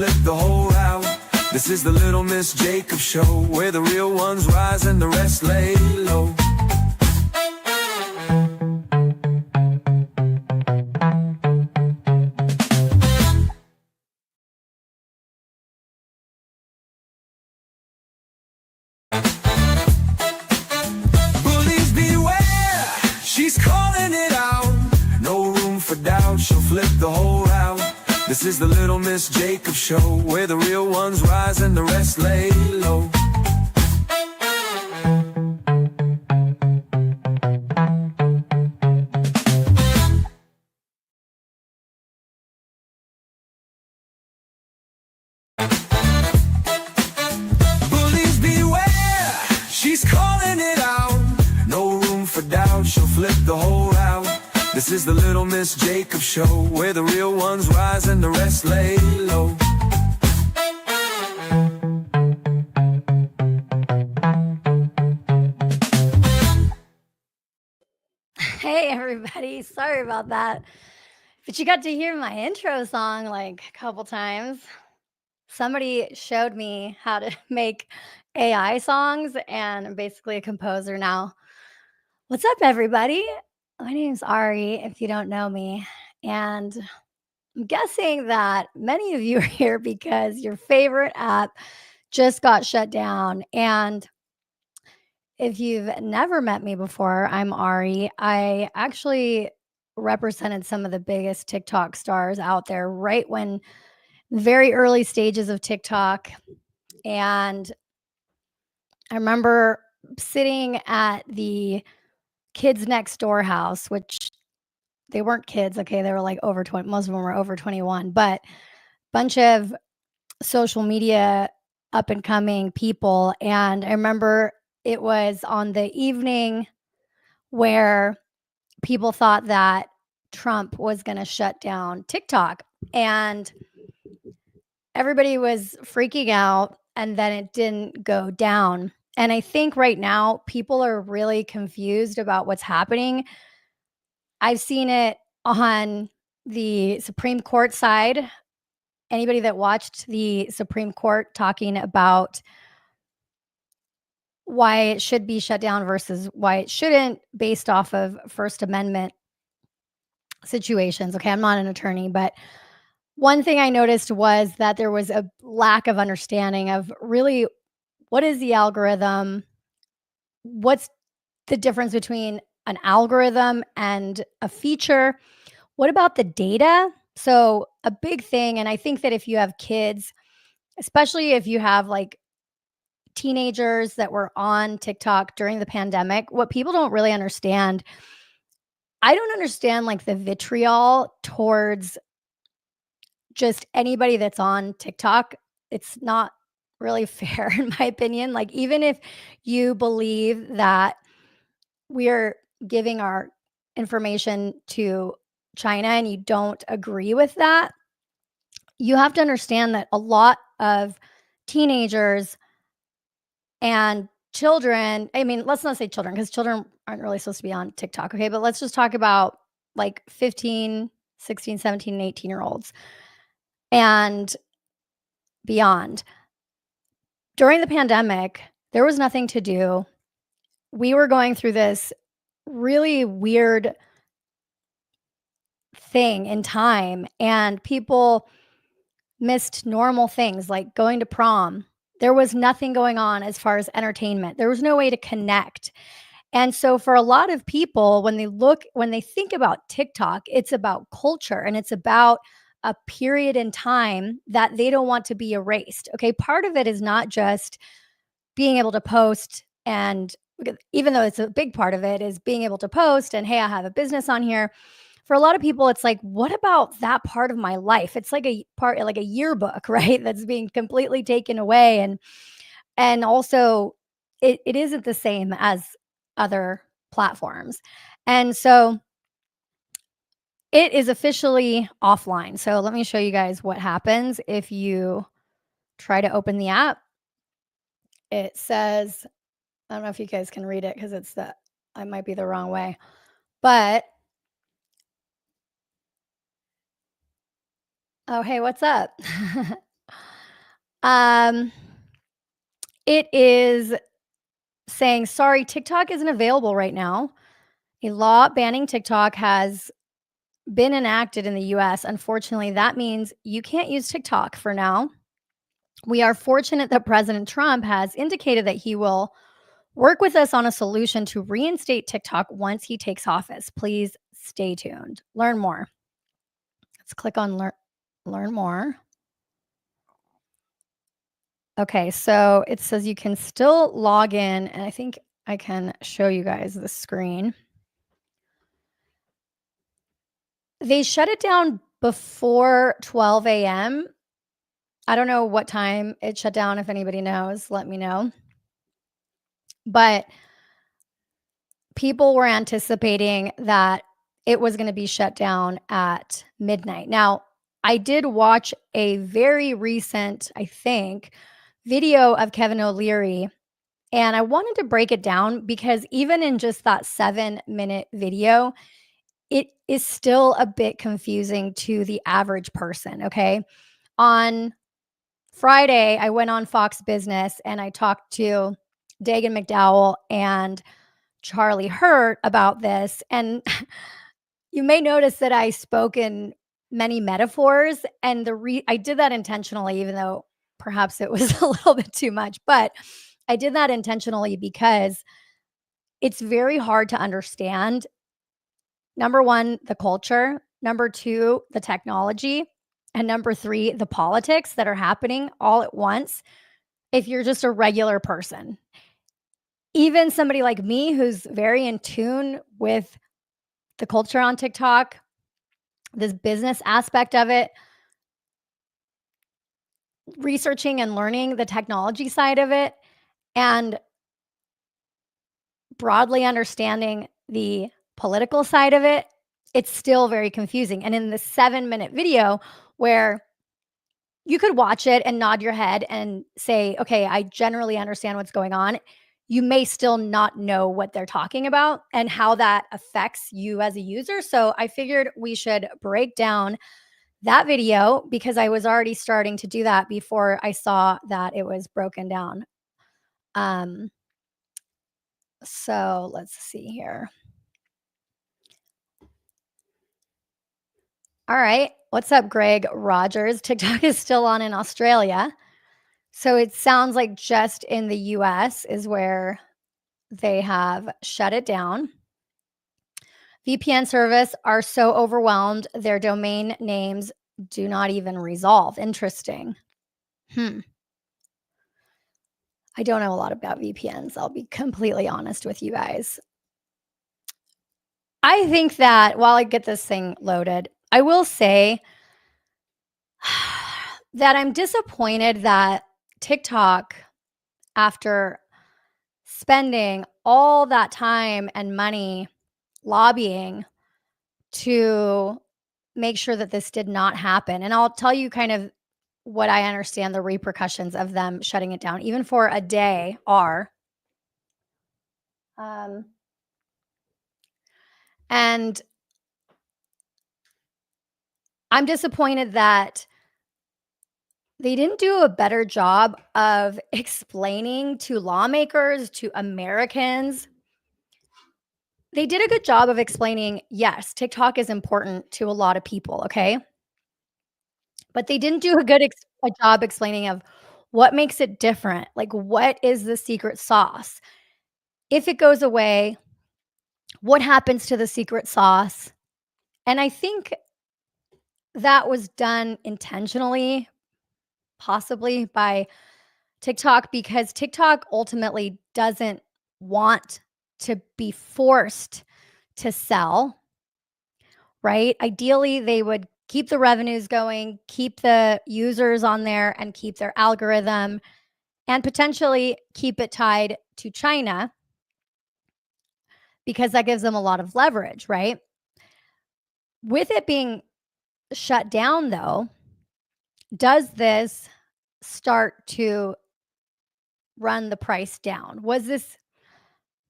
flip the whole route. This is the Little Miss Jacob Show, where the real ones rise and the rest lay low. Bullies beware, she's calling it out. No room for doubt, she'll flip the whole route. This is the Little Miss Jacob Show, where the real ones rise and the rest lay low. Bullies beware, she's calling it out. No room for doubt, she'll flip the whole route. This is the Little Miss Jacob Show, where the real ones rise and the rest lay low. Hey everybody, sorry about that. But you got to hear my intro song like a couple times. Somebody showed me how to make AI songs, and I'm basically a composer now. What's up, everybody? My name's Ari, if you don't know me. And I'm guessing that many of you are here because your favorite app just got shut down. And if you've never met me before, I'm Ari. I actually represented some of the biggest TikTok stars out there right when very early stages of TikTok. And I remember sitting at the kids next door house, which they weren't kids. Okay. They were like over 20. Most of them were over 21, but bunch of social media up and coming people. And I remember it was on the evening where people thought that Trump was going to shut down TikTok, and everybody was freaking out, and then it didn't go down. And I think right now people are really confused about what's happening. I've seen it on the Supreme Court side. Anybody that watched the Supreme Court talking about why it should be shut down versus why it shouldn't, based off of First Amendment situations. Okay, I'm not an attorney, but one thing I noticed was that there was a lack of understanding of really what is the algorithm? What's the difference between an algorithm and a feature? What about the data? So, a big thing, and I think that if you have kids, especially if you have like teenagers that were on TikTok during the pandemic, what people don't really understand, I don't understand like the vitriol towards just anybody that's on TikTok. It's not really fair, in my opinion. Like, even if you believe that we're giving our information to China and you don't agree with that, you have to understand that a lot of teenagers and children, I mean, let's not say children because children aren't really supposed to be on TikTok. Okay. But let's just talk about like 15, 16, 17, and 18-year-olds and beyond. During the pandemic, there was nothing to do. We were going through this really weird thing in time, and people missed normal things like going to prom. There was nothing going on as far as entertainment. There was no way to connect. And so for a lot of people, when they think about TikTok, it's about culture and it's about a period in time that they don't want to be erased. Okay. Part of it is not just being able to post, and even though it's a big part of it is being able to post and, hey, I have a business on here. For a lot of people, it's like, what about that part of my life? It's like a part, like a yearbook, right? That's being completely taken away. And also it isn't the same as other platforms. And so it is officially offline. So let me show you guys what happens if you try to open the app. It says, I don't know if you guys can read it because I might be the wrong way, but oh, hey, what's up? Um, it is saying, sorry, TikTok isn't available right now. A law banning TikTok has been enacted in the US. Unfortunately, that means you can't use TikTok for now. We are fortunate that President Trump has indicated that he will work with us on a solution to reinstate TikTok once he takes office. Please stay tuned. Learn more. Let's click on learn more. Okay, so it says you can still log in, and I think I can show you guys the screen. They shut it down before 12 a.m. I don't know what time it shut down. If anybody knows, let me know. But people were anticipating that it was going to be shut down at midnight. Now, I did watch a very recent, I think, video of Kevin O'Leary, and I wanted to break it down because even in just that 7-minute video, it is still a bit confusing to the average person. Okay. On Friday, I went on Fox Business and I talked to Dagan McDowell and Charlie Hurt about this. And you may notice that I spoke in many metaphors, and I did that intentionally, even though perhaps it was a little bit too much. But I did that intentionally because it's very hard to understand. Number one, the culture. Number two, the technology. And number three, the politics that are happening all at once if you're just a regular person. Even somebody like me who's very in tune with the culture on TikTok, this business aspect of it, researching and learning the technology side of it, and broadly understanding the political side of it, it's still very confusing. And in the 7-minute video where you could watch it and nod your head and say, okay, I generally understand what's going on, you may still not know what they're talking about and how that affects you as a user. So I figured we should break down that video because I was already starting to do that before I saw that it was broken down. Um, so let's see here. All right. What's up, Greg Rogers? TikTok is still on in Australia. So it sounds like just in the US is where they have shut it down. VPN service are so overwhelmed, their domain names do not even resolve. Interesting. I don't know a lot about VPNs. I'll be completely honest with you guys. I think that while I get this thing loaded, I will say that I'm disappointed that TikTok, after spending all that time and money lobbying to make sure that this did not happen. And I'll tell you kind of what I understand the repercussions of them shutting it down, even for a day, are. And I'm disappointed that they didn't do a better job of explaining to lawmakers, to Americans. They did a good job of explaining, yes, TikTok is important to a lot of people, okay? But they didn't do a job explaining of what makes it different. Like, what is the secret sauce? If it goes away, what happens to the secret sauce? And I think that was done intentionally, possibly by TikTok, because TikTok ultimately doesn't want to be forced to sell, right? Ideally, they would keep the revenues going, keep the users on there, and keep their algorithm, and potentially keep it tied to China because that gives them a lot of leverage, right? With it being shut down, though, does this start to run the price down? Was this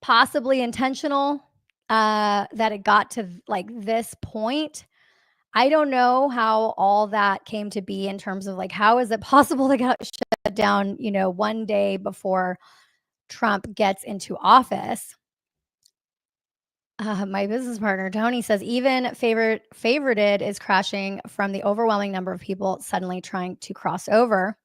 possibly intentional that it got to like this point? I don't know how all that came to be in terms of like, how is it possible to get shut down, one day before Trump gets into office. My business partner Tony says even favorited is crashing from the overwhelming number of people suddenly trying to cross over.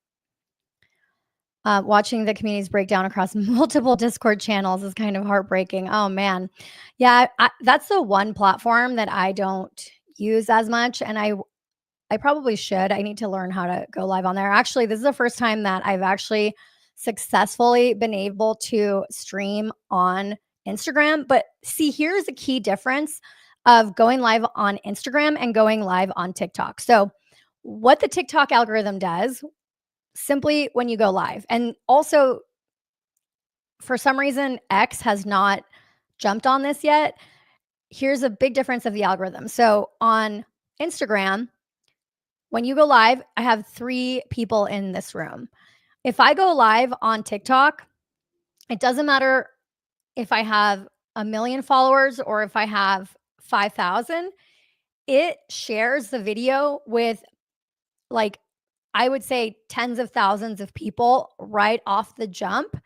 Watching the communities break down across multiple Discord channels is kind of heartbreaking. Oh man, yeah, that's the one platform that I don't use as much, and I probably should. I need to learn how to go live on there. Actually, this is the first time that I've actually successfully been able to stream on Instagram. But see, here's a key difference of going live on Instagram and going live on TikTok. So, what the TikTok algorithm does simply when you go live, and also for some reason, X has not jumped on this yet. Here's a big difference of the algorithm. So, on Instagram, when you go live, I have 3 people in this room. If I go live on TikTok, it doesn't matter if I have a million followers or if I have 5,000, it shares the video with, like, I would say tens of thousands of people right off the jump.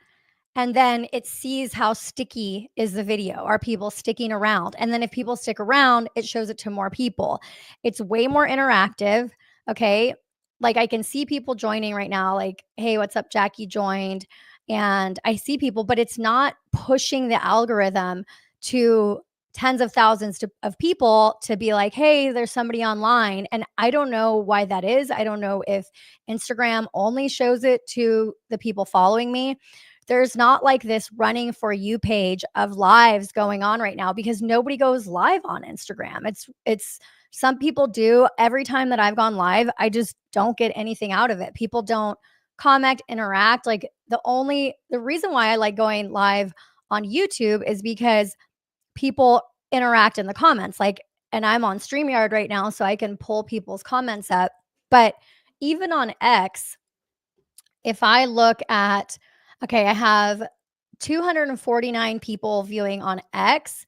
And then it sees how sticky is the video. Are people sticking around? And then if people stick around, it shows it to more people. It's way more interactive. Okay. Like I can see people joining right now, like, hey, what's up? Jackie joined. And I see people, but it's not pushing the algorithm to tens of thousands of people to be like, hey, there's somebody online. And I don't know why that is. I don't know if Instagram only shows it to the people following me. There's not like this running for you page of lives going on right now because nobody goes live on Instagram. It's some people do. Every time that I've gone live, I just don't get anything out of it. People don't comment, interact. Like the reason why I like going live on YouTube is because people interact in the comments. Like, and I'm on StreamYard right now, so I can pull people's comments up. But even on X, if I look at, okay, I have 249 people viewing on X,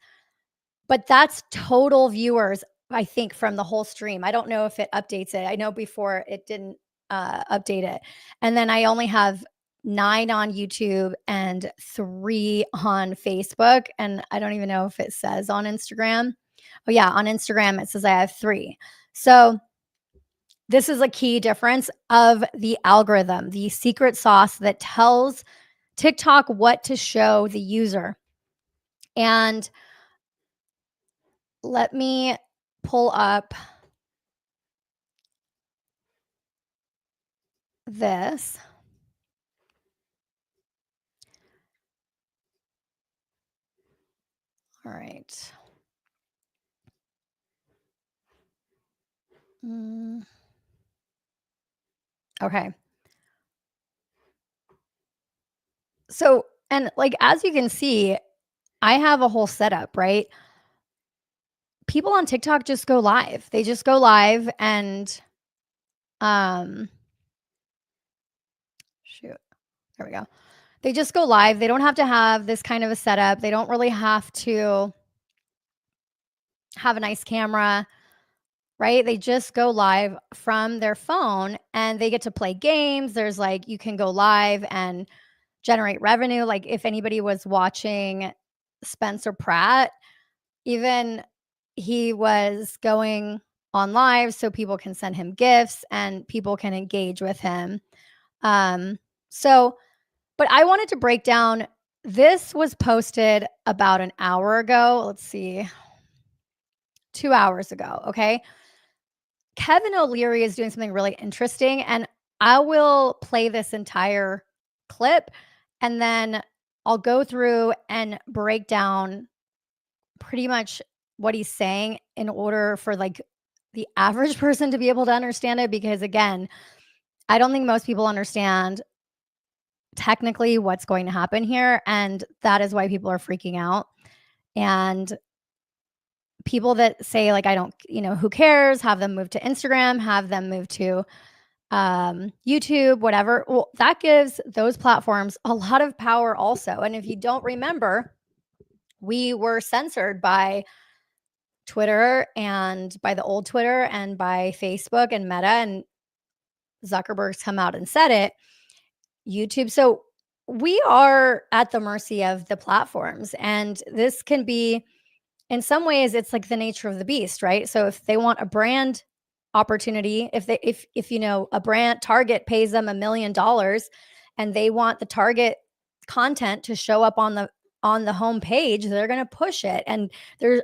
but that's total viewers, I think, from the whole stream. I don't know if it updates it. I know before it didn't update it. And then I only have 9 on YouTube and 3 on Facebook. And I don't even know if it says on Instagram. Oh, yeah, on Instagram, it says I have 3. So this is a key difference of the algorithm, the secret sauce that tells TikTok what to show the user. And let me pull up this. All right. Okay. So, and like, as you can see, I have a whole setup, right? People on TikTok just go live. They just go live and, shoot, there we go. They just go live. They don't have to have this kind of a setup. They don't really have to have a nice camera, right? They just go live from their phone and they get to play games. There's like, you can go live and generate revenue. Like, if anybody was watching Spencer Pratt, even he was going on live so people can send him gifts and people can engage with him. So, but I wanted to break down. This was posted about an hour ago. Let's see, 2 hours ago. Okay. Kevin O'Leary is doing something really interesting, and I will play this entire clip and then I'll go through and break down pretty much what he's saying in order for like the average person to be able to understand it. Because again, I don't think most people understand technically what's going to happen here. And that is why people are freaking out. And people that say, like, I don't, who cares? Have them move to Instagram, have them move to YouTube, whatever. Well, that gives those platforms a lot of power also. And if you don't remember, we were censored by Twitter and by the old Twitter and by Facebook and Meta, and Zuckerberg's come out and said it. YouTube. So we are at the mercy of the platforms, and this can be, in some ways, it's like the nature of the beast, right? So if they want a brand opportunity, if you know, a brand Target pays them $1 million and they want the Target content to show up on the home page, they're going to push it. And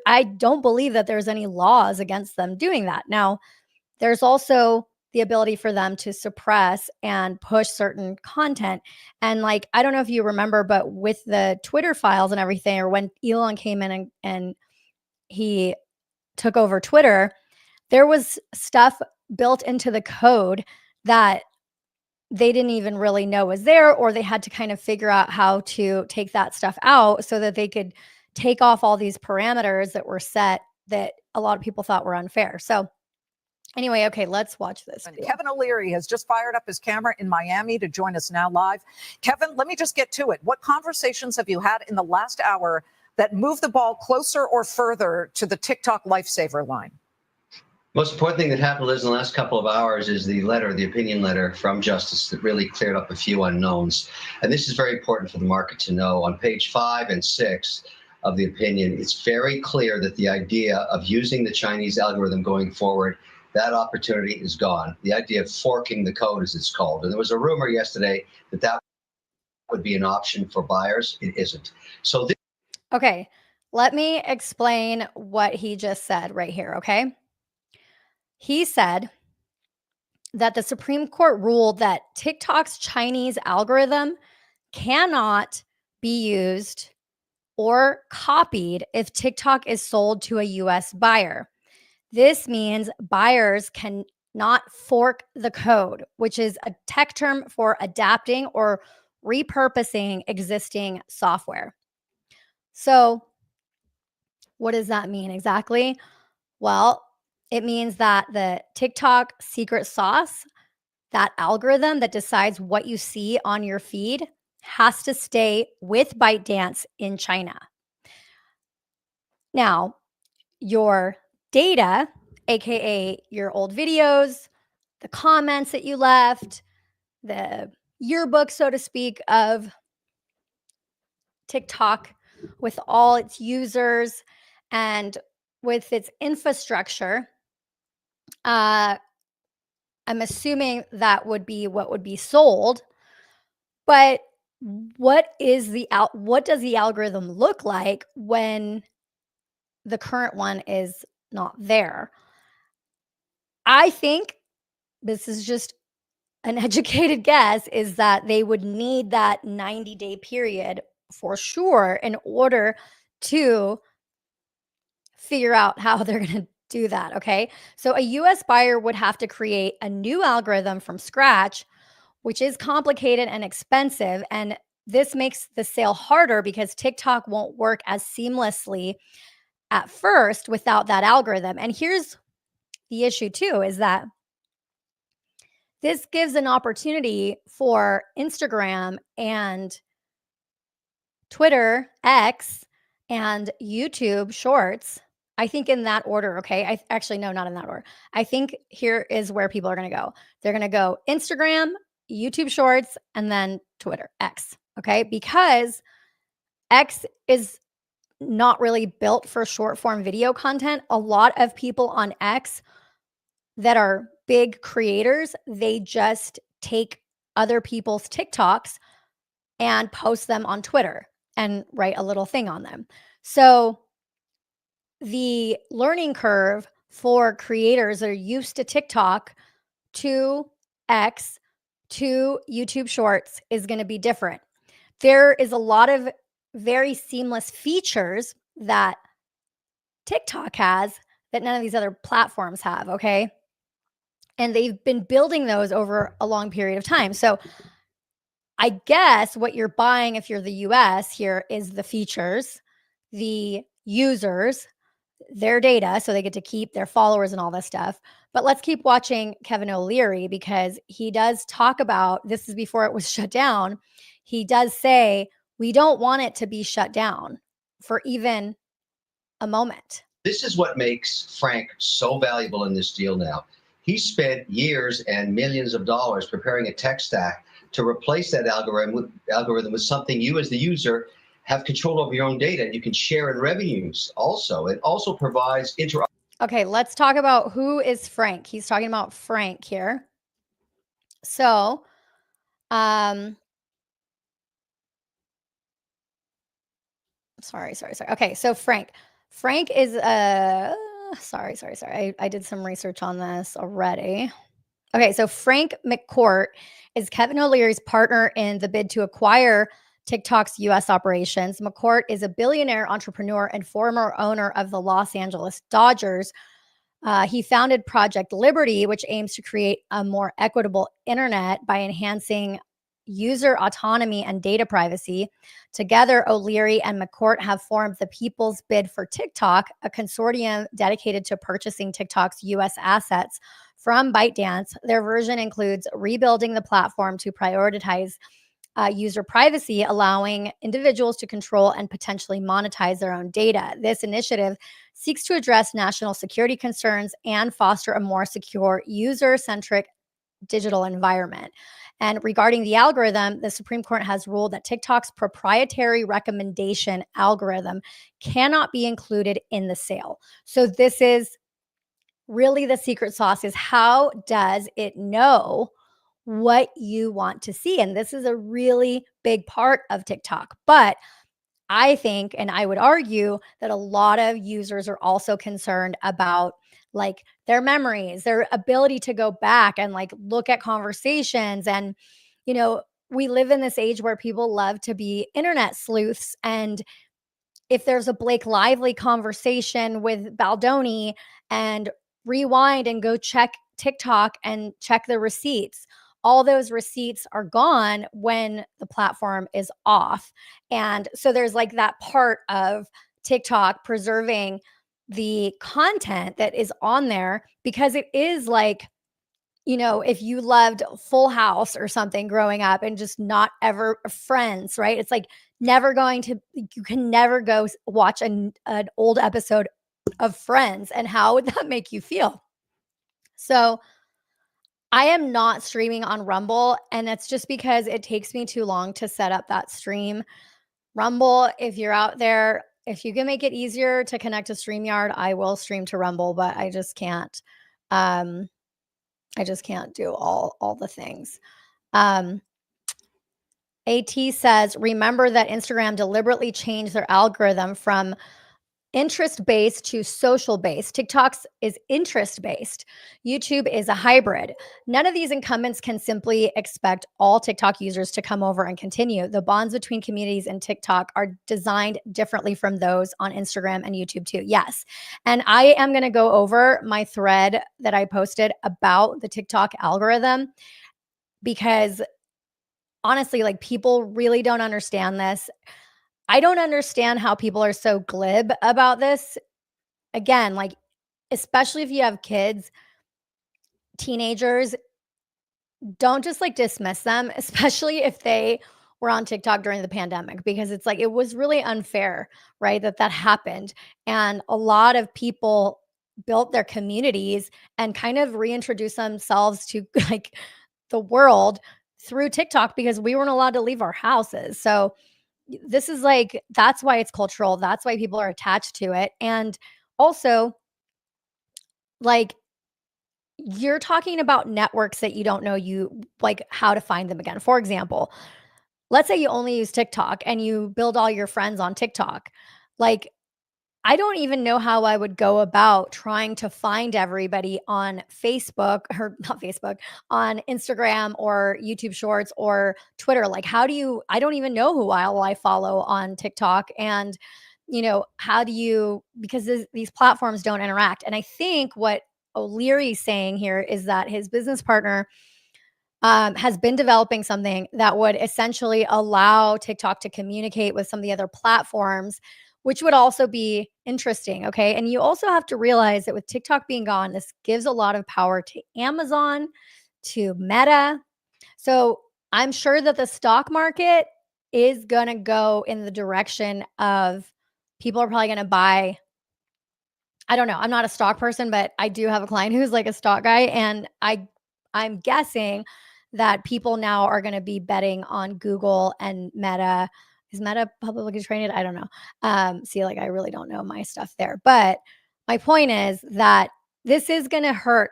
I don't believe that there's any laws against them doing that. Now, there's also the ability for them to suppress and push certain content. And like, I don't know if you remember, but with the Twitter files and everything, or when Elon came in and he took over Twitter, there was stuff built into the code that they didn't even really know was there, or they had to kind of figure out how to take that stuff out so that they could take off all these parameters that were set that a lot of people thought were unfair. So anyway, okay, let's watch this video. Kevin O'Leary has just fired up his camera in Miami to join us now live. Kevin, let me just get to it. What conversations have you had in the last hour that move the ball closer or further to the TikTok lifesaver line? Most important thing that happened, Liz, in the last couple of hours is the opinion letter from Justice that really cleared up a few unknowns. And this is very important for the market to know. On page 5 and 6 of the opinion, it's very clear that the idea of using the Chinese algorithm going forward, that opportunity is gone. The idea of forking the code, as it's called. And there was a rumor yesterday that that would be an option for buyers. It isn't. So okay, let me explain what he just said right here, okay? He said that the Supreme Court ruled that TikTok's Chinese algorithm cannot be used or copied if TikTok is sold to a US buyer. This means buyers cannot fork the code, which is a tech term for adapting or repurposing existing software. So, what does that mean exactly? Well, it means that the TikTok secret sauce, that algorithm that decides what you see on your feed, has to stay with ByteDance in China. Now, your data, aka your old videos, the comments that you left, the yearbook, so to speak, of TikTok with all its users and with its infrastructure, I'm assuming that would be what would be sold. But what does the algorithm look like when the current one is not there? I think, this is just an educated guess, is that they would need that 90-day period for sure in order to figure out how they're going to do that. Okay. So a US buyer would have to create a new algorithm from scratch, which is complicated and expensive. And this makes the sale harder because TikTok won't work as seamlessly at first without that algorithm. And here's the issue too, is that this gives an opportunity for Instagram and Twitter, X, and YouTube Shorts. I think in that order, okay? Actually, no, not in that order. I think here is where people are going to go. They're going to go Instagram, YouTube Shorts, and then Twitter, X, okay? Because X is not really built for short form video content. A lot of people on X that are big creators, they just take other people's TikToks and post them on Twitter and write a little thing on them. So the learning curve for creators that are used to TikTok to X to YouTube Shorts is going to be different. There is a lot of very seamless features that TikTok has that none of these other platforms have, okay? And they've been building those over a long period of time. So I guess what you're buying if you're the US here is the features, the users, their data, so they get to keep their followers and all this stuff. But let's keep watching Kevin O'Leary, because he does talk about, this is before it was shut down. He does say, we don't want it to be shut down for even a moment. this is what makes Frank so valuable in this deal now. He spent years and millions of dollars preparing a tech stack to replace that algorithm with something you as the user have control over your own data, and you can share in revenues also. It also provides Okay, let's talk about who is Frank. He's talking about Frank here. So, sorry. Okay, so Frank is sorry. I did some research on this already. Okay, so Frank McCourt is Kevin O'Leary's partner in the bid to acquire TikTok's US operations. McCourt is a billionaire entrepreneur and former owner of the Los Angeles Dodgers. He founded Project Liberty, which aims to create a more equitable internet by enhancing user autonomy and data privacy. Together, O'Leary and McCourt have formed the People's Bid for TikTok, a consortium dedicated to purchasing TikTok's US assets from ByteDance. Their version includes rebuilding the platform to prioritize user privacy, allowing individuals to control and potentially monetize their own data. This initiative seeks to address national security concerns and foster a more secure, user-centric digital environment. And regarding the algorithm, the Supreme Court has ruled that TikTok's proprietary recommendation algorithm cannot be included in the sale. So this is really the secret sauce, is how does it know what you want to see? And this is a really big part of TikTok. But I think, and I would argue, that a lot of users are also concerned about like their memories, their ability to go back and like look at conversations. And, you know, we live in this age where people love to be internet sleuths. And if there's a Blake Lively conversation with Baldoni, and rewind and go check TikTok and check the receipts, all those receipts are gone when the platform is off. And so there's like that part of TikTok preserving the content that is on there, because it is like, you know, if you loved Full House or something growing up and just not ever Friends, right? It's like never going to, you can never go watch an old episode of Friends. And how would that make you feel? So I am not streaming on Rumble, and that's just because it takes me too long to set up that stream. Rumble, if you're out there, if you can make it easier to connect to StreamYard, I will stream to Rumble, but I just can't. I just can't do all the things. AT says, remember that Instagram deliberately changed their algorithm from interest-based to social-based. TikTok's is interest-based. YouTube is a hybrid. None of these incumbents can simply expect all TikTok users to come over and continue. The bonds between communities and TikTok are designed differently from those on Instagram and YouTube too. Yes. And I am going to go over my thread that I posted about the TikTok algorithm, because honestly, like, people really don't understand this. I don't understand how people are so glib about this. Again, like, especially if you have kids, teenagers, don't just like dismiss them, especially if they were on TikTok during the pandemic, because it's like, it was really unfair, right? That happened. And a lot of people built their communities and kind of reintroduced themselves to like the world through TikTok, because we weren't allowed to leave our houses. So this is like, that's why it's cultural. That's why people are attached to it. And also, like, you're talking about networks that you don't know like how to find them again. For example, let's say you only use TikTok and you build all your friends on TikTok. Like, I don't even know how I would go about trying to find everybody on Facebook, or not Facebook, on Instagram or YouTube Shorts or Twitter. Like, I don't even know who I follow on TikTok. And, you know, how do you, because these platforms don't interact. And I think what O'Leary's saying here is that his business partner has been developing something that would essentially allow TikTok to communicate with some of the other platforms, which would also be interesting. Okay. And you also have to realize that with TikTok being gone, this gives a lot of power to Amazon, to Meta. So I'm sure that the stock market is going to go in the direction of, people are probably going to buy. I don't know. I'm not a stock person, but I do have a client who's like a stock guy. And I'm guessing that people now are going to be betting on Google and Meta. Is Meta publicly traded? I don't know. See, like I really don't know my stuff there. But my point is that this is going to hurt.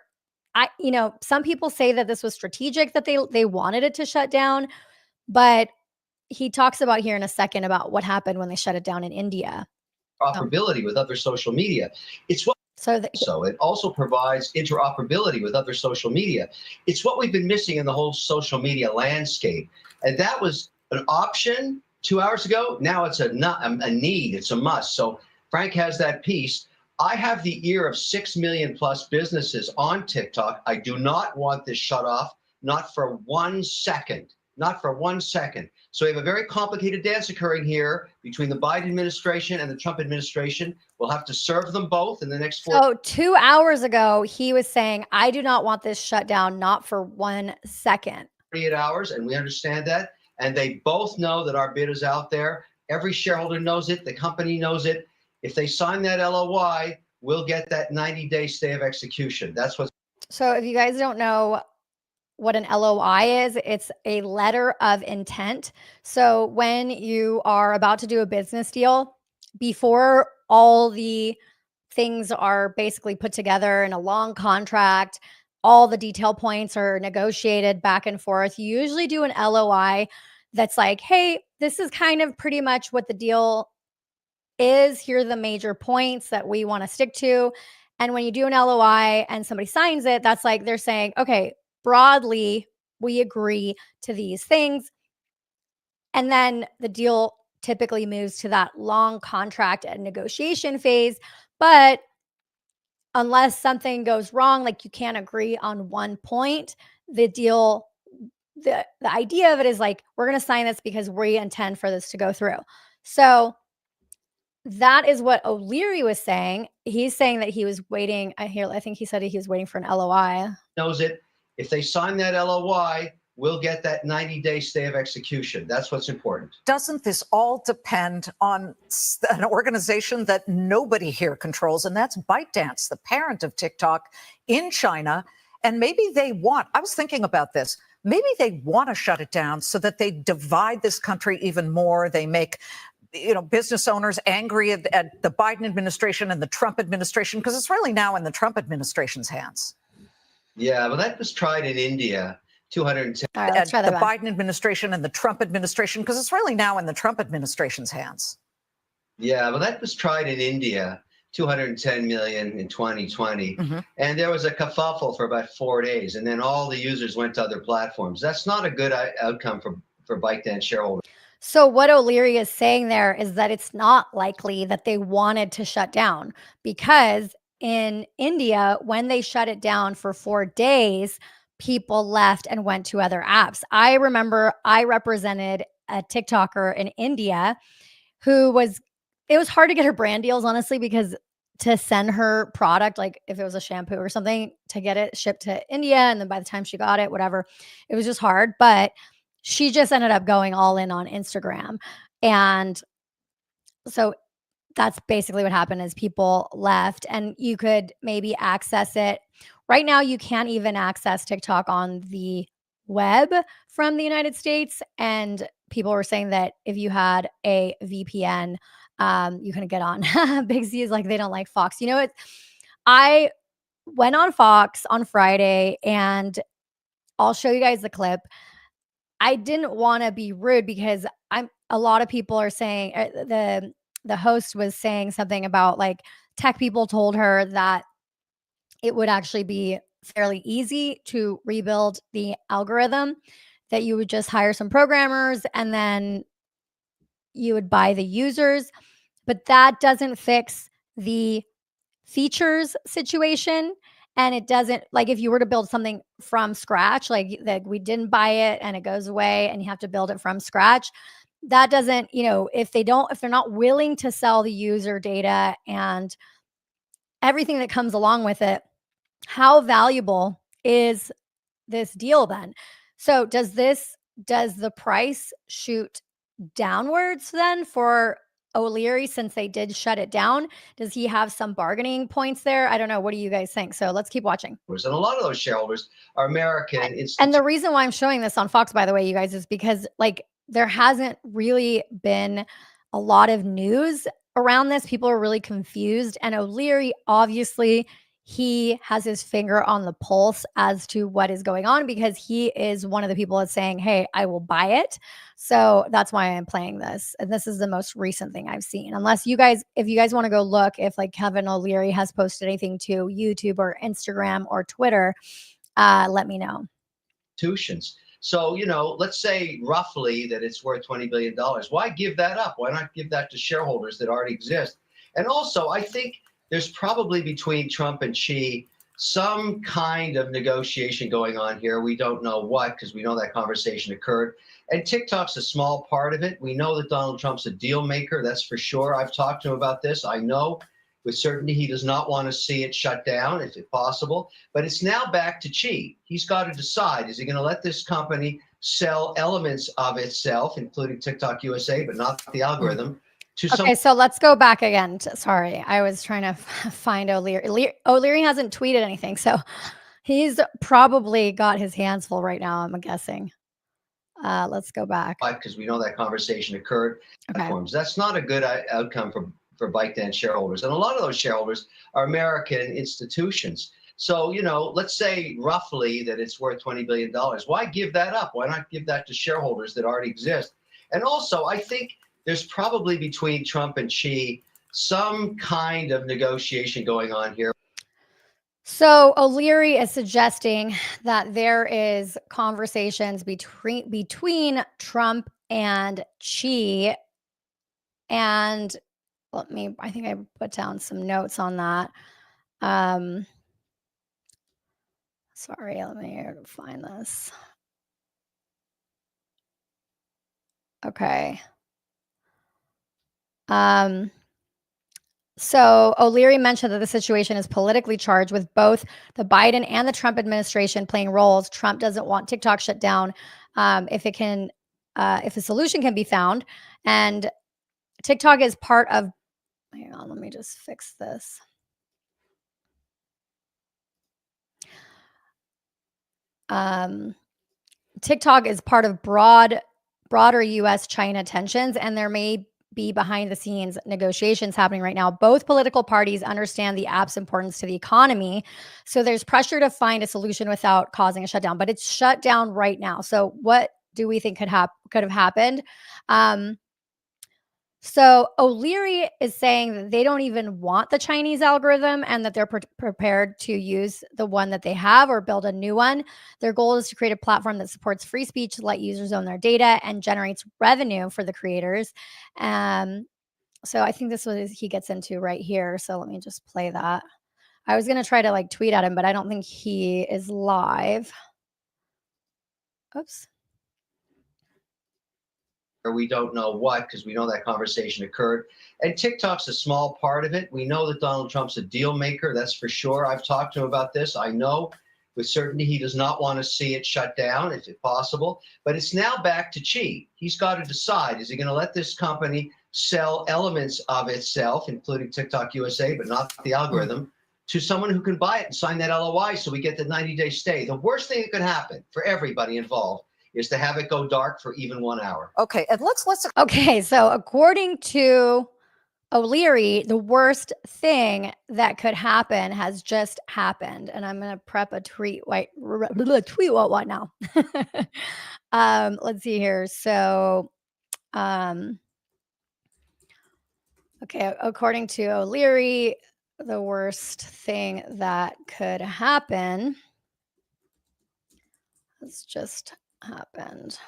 Some people say that this was strategic, that they wanted it to shut down, but he talks about here in a second about what happened when they shut it down in India. Interoperability with other social media. It's what so it also provides interoperability with other social media. It's what we've been missing in the whole social media landscape. And that was an option 2 hours ago. Now it's a need. It's a must. So Frank has that piece. I have the ear of 6 million plus businesses on TikTok. I do not want this shut off, not for 1 second. Not for 1 second. So we have a very complicated dance occurring here between the Biden administration and the Trump administration. We'll have to serve them both in the next 4. So 2 hours ago, he was saying, I do not want this shut down, not for 1 second. 48 hours, and we understand that. And they both know that our bid is out there. Every shareholder knows it. The company knows it. If they sign that LOI, we'll get that 90-day stay of execution. That's what's. So if you guys don't know what an LOI is, it's a letter of intent. So when you are about to do a business deal, before all the things are basically put together in a long contract, all the detail points are negotiated back and forth, you usually do an LOI that's like, hey, this is kind of pretty much what the deal is. Here are the major points that we want to stick to. And when you do an LOI and somebody signs it, that's like they're saying, okay, broadly, we agree to these things. And then the deal typically moves to that long contract and negotiation phase. But unless something goes wrong, like you can't agree on one point, the deal, the idea of it is like, we're going to sign this because we intend for this to go through. So that is what O'Leary was saying. He's saying that he was waiting. I think he said he was waiting for an LOI. Knows it. If they sign that LOI, we'll get that 90-day stay of execution. That's what's important. Doesn't this all depend on an organization that nobody here controls, and that's ByteDance, the parent of TikTok in China? And maybe I was thinking about this, maybe they want to shut it down so that they divide this country even more. They make business owners angry at the Biden administration and the Trump administration, because it's really now in the Trump administration's hands. Yeah, well, that was tried in India. 210. All right, let's try that the back. Biden administration and the Trump administration, because it's really now in the Trump administration's hands. Yeah, well, that was tried in India. 210 million in 2020. Mm-hmm. And there was a kerfuffle for about 4 days. And then all the users went to other platforms. That's not a good outcome for ByteDance shareholders. So what O'Leary is saying there is that it's not likely that they wanted to shut down, because in India, when they shut it down for 4 days, people left and went to other apps. I remember I represented a TikToker in India it was hard to get her brand deals, honestly, because to send her product, like if it was a shampoo or something, to get it shipped to India, and then by the time she got it, whatever, it was just hard. But she just ended up going all in on Instagram. And so that's basically what happened, is people left, and you could maybe access it. Right now, you can't even access TikTok on the web from the United States. And people were saying that if you had a VPN, you couldn't get on. Big C is like, they don't like Fox. I went on Fox on Friday, and I'll show you guys the clip. I didn't want to be rude, because a lot of people are saying, the host was saying something about like tech people told her that it would actually be fairly easy to rebuild the algorithm, that you would just hire some programmers and then you would buy the users. But that doesn't fix the features situation. And it doesn't, like, if you were to build something from scratch, like that we didn't buy it and it goes away and you have to build it from scratch, that doesn't, if they're not willing to sell the user data and everything that comes along with it, how valuable is this deal then? So does the price shoot downwards then for O'Leary, since they did shut it down? Does he have some bargaining points there? I don't know. What do you guys think? So let's keep watching. And a lot of those shareholders are American And institutions. the reason why I'm showing this on Fox, by the way, you guys, is because like there hasn't really been a lot of news around this. People are really confused. And O'Leary, obviously, he has his finger on the pulse as to what is going on because he is one of the people that's saying, hey, I will buy it. So that's why I'm playing this. And this is the most recent thing I've seen. Unless you guys, if you guys want to go look, if like Kevin O'Leary has posted anything to YouTube or Instagram or Twitter, let me know. Institutions. So, let's say roughly that it's worth $20 billion. Why give that up? Why not give that to shareholders that already exist? And also, I think there's probably between Trump and Xi some kind of negotiation going on here. We don't know what, because we know that conversation occurred. And TikTok's a small part of it. We know that Donald Trump's a deal maker, that's for sure. I've talked to him about this. I know with certainty he does not want to see it shut down, if it's possible. But it's now back to Xi. He's got to decide, is he going to let this company sell elements of itself, including TikTok USA, but not the algorithm, to Okay, so let's go back again. Sorry, I was trying to find O'Leary. O'Leary hasn't tweeted anything, so he's probably got his hands full right now, I'm guessing. Let's go back. Because we know that conversation occurred. Okay. That's not a good outcome for ByteDance shareholders. And a lot of those shareholders are American institutions. So, let's say roughly that it's worth $20 billion. Why give that up? Why not give that to shareholders that already exist? And also, I think there's probably between Trump and Xi some kind of negotiation going on here. So O'Leary is suggesting that there is conversations between Trump and Xi. And I think I put down some notes on that. Sorry, let me find this. Okay. So O'Leary mentioned that the situation is politically charged with both the Biden and the Trump administration playing roles. Trump doesn't want TikTok shut down if a solution can be found. And TikTok is part of, hang on, let me just fix this. TikTok is part of broader U.S.-China tensions, and there may be behind-the-scenes negotiations happening right now. Both political parties understand the app's importance to the economy, so there's pressure to find a solution without causing a shutdown. But it's shut down right now. So what do we think could have happened? So O'Leary is saying that they don't even want the Chinese algorithm and that they're prepared to use the one that they have or build a new one. Their goal is to create a platform that supports free speech, let users own their data, and generates revenue for the creators. So I think this is what he gets into right here. So let me just play that. I was going to try to like tweet at him, but I don't think he is live. Oops. Or we don't know what, because we know that conversation occurred. And TikTok's a small part of it. We know that Donald Trump's a deal maker, that's for sure. I've talked to him about this. I know with certainty he does not want to see it shut down, if it's possible. But it's now back to Xi. He's got to decide, is he going to let this company sell elements of itself, including TikTok USA, but not the algorithm, to someone who can buy it and sign that LOI so we get the 90-day stay? The worst thing that could happen for everybody involved is to have it go dark for even 1 hour. Okay, and let's listen. Okay, so according to O'Leary, the worst thing that could happen has just happened, and I'm gonna prep a tweet. Tweet what now? Let's see here. So, okay, according to O'Leary, the worst thing that could happen has just happened.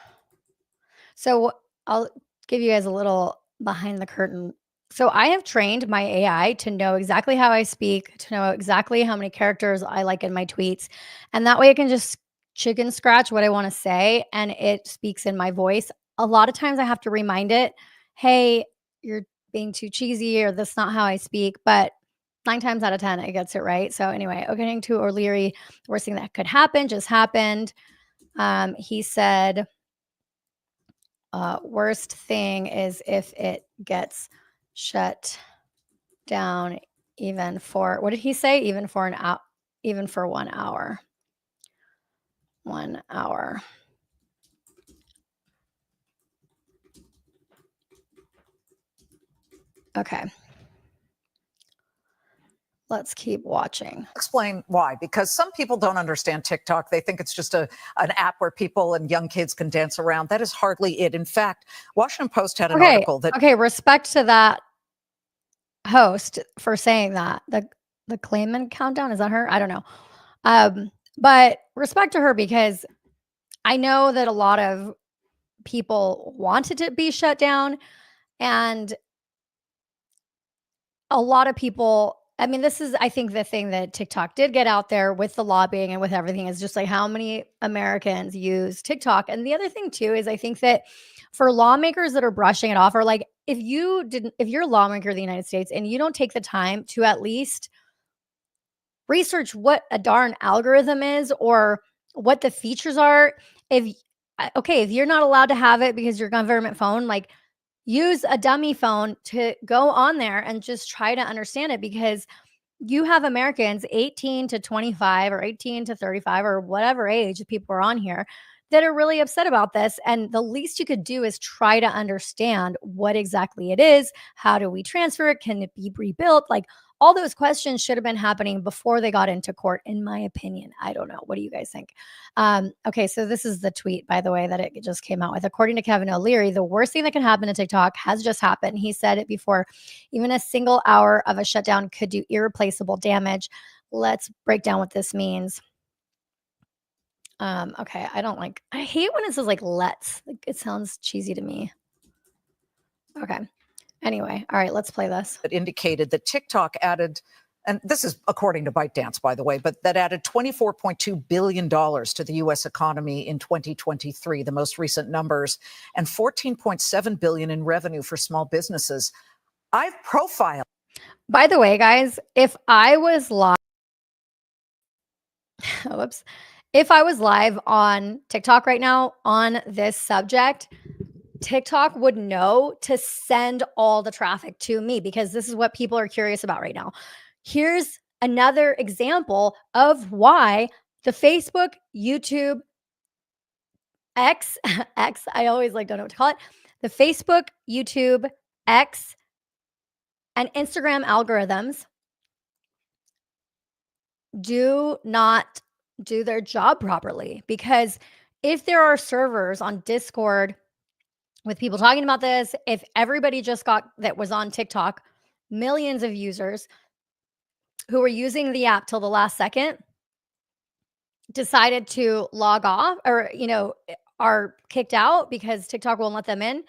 So I'll give you guys a little behind the curtain. So I have trained my AI to know exactly how I speak, to know exactly how many characters I like in my tweets. And that way I can just chicken scratch what I want to say and it speaks in my voice. A lot of times I have to remind it, hey, you're being too cheesy or that's not how I speak. But 9 times out of 10, it gets it right. So anyway, according to O'Leary, the worst thing that could happen just happened. He said, worst thing is if it gets shut down even for, what did he say? Even for an hour, even for 1 hour. 1 hour. Okay. Let's keep watching. Explain why. Because some people don't understand TikTok. They think it's just an app where people and young kids can dance around. That is hardly it. In fact, Washington Post had an article that. Okay, respect to that host for saying that. The Clayman countdown, is that her? I don't know. But respect to her, because I know that a lot of people wanted to be shut down, and a lot of people, I mean, this is, I think, the thing that TikTok did get out there with the lobbying and with everything is just like how many Americans use TikTok. And the other thing too is I think that for lawmakers that are brushing it off, or like if you're a lawmaker of the United States and you don't take the time to at least research what a darn algorithm is or what the features are, if you're not allowed to have it because you're a government phone, like use a dummy phone to go on there and just try to understand it, because you have Americans 18 to 25 or 18 to 35 or whatever age people are on here that are really upset about this. And the least you could do is try to understand what exactly it is. How do we transfer it? Can it be rebuilt? Like all those questions should have been happening before they got into court, in my opinion. I don't know. What do you guys think? Okay, so this is the tweet, by the way, that it just came out with. According to Kevin O'Leary, the worst thing that can happen to TikTok has just happened. He said it before. Even a single hour of a shutdown could do irreplaceable damage. Let's break down what this means. Okay, I hate when it says like let's. Like, it sounds cheesy to me. Okay. Anyway, all right, let's play this. That indicated that TikTok added, and this is according to ByteDance, by the way, but that added $24.2 billion to the U.S. economy in 2023, the most recent numbers, and $14.7 billion in revenue for small businesses. I've profiled. By the way, guys, if I was live, if I was live on TikTok right now on this subject, TikTok would know to send all the traffic to me, because this is what people are curious about right now. Here's another example of why the Facebook, YouTube, X, I always don't know what to call it. The Facebook, YouTube, X, and Instagram algorithms do not do their job properly. Because if there are servers on Discord with people talking about this, if everybody just got that was on TikTok, millions of users who were using the app till the last second decided to log off, or are kicked out because TikTok won't let them in,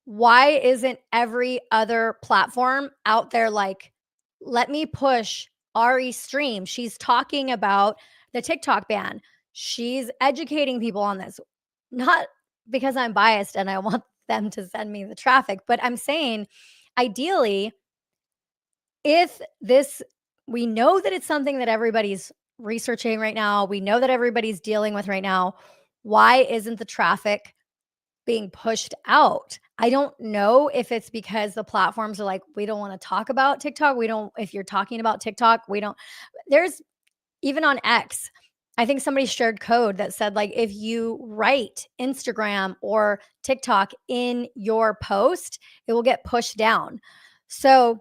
why isn't every other platform out there like, let me push Ari Stream? She's talking about the TikTok ban. She's educating people on this. Not because I'm biased and I want them to send me the traffic, but I'm saying ideally, if we know that it's something that everybody's researching right now, we know that everybody's dealing with right now, why isn't the traffic being pushed out? I don't know if it's because the platforms are like, we don't want to talk about TikTok. If you're talking about TikTok, there's even on X, I think somebody shared code that said, like, if you write Instagram or TikTok in your post, it will get pushed down. So,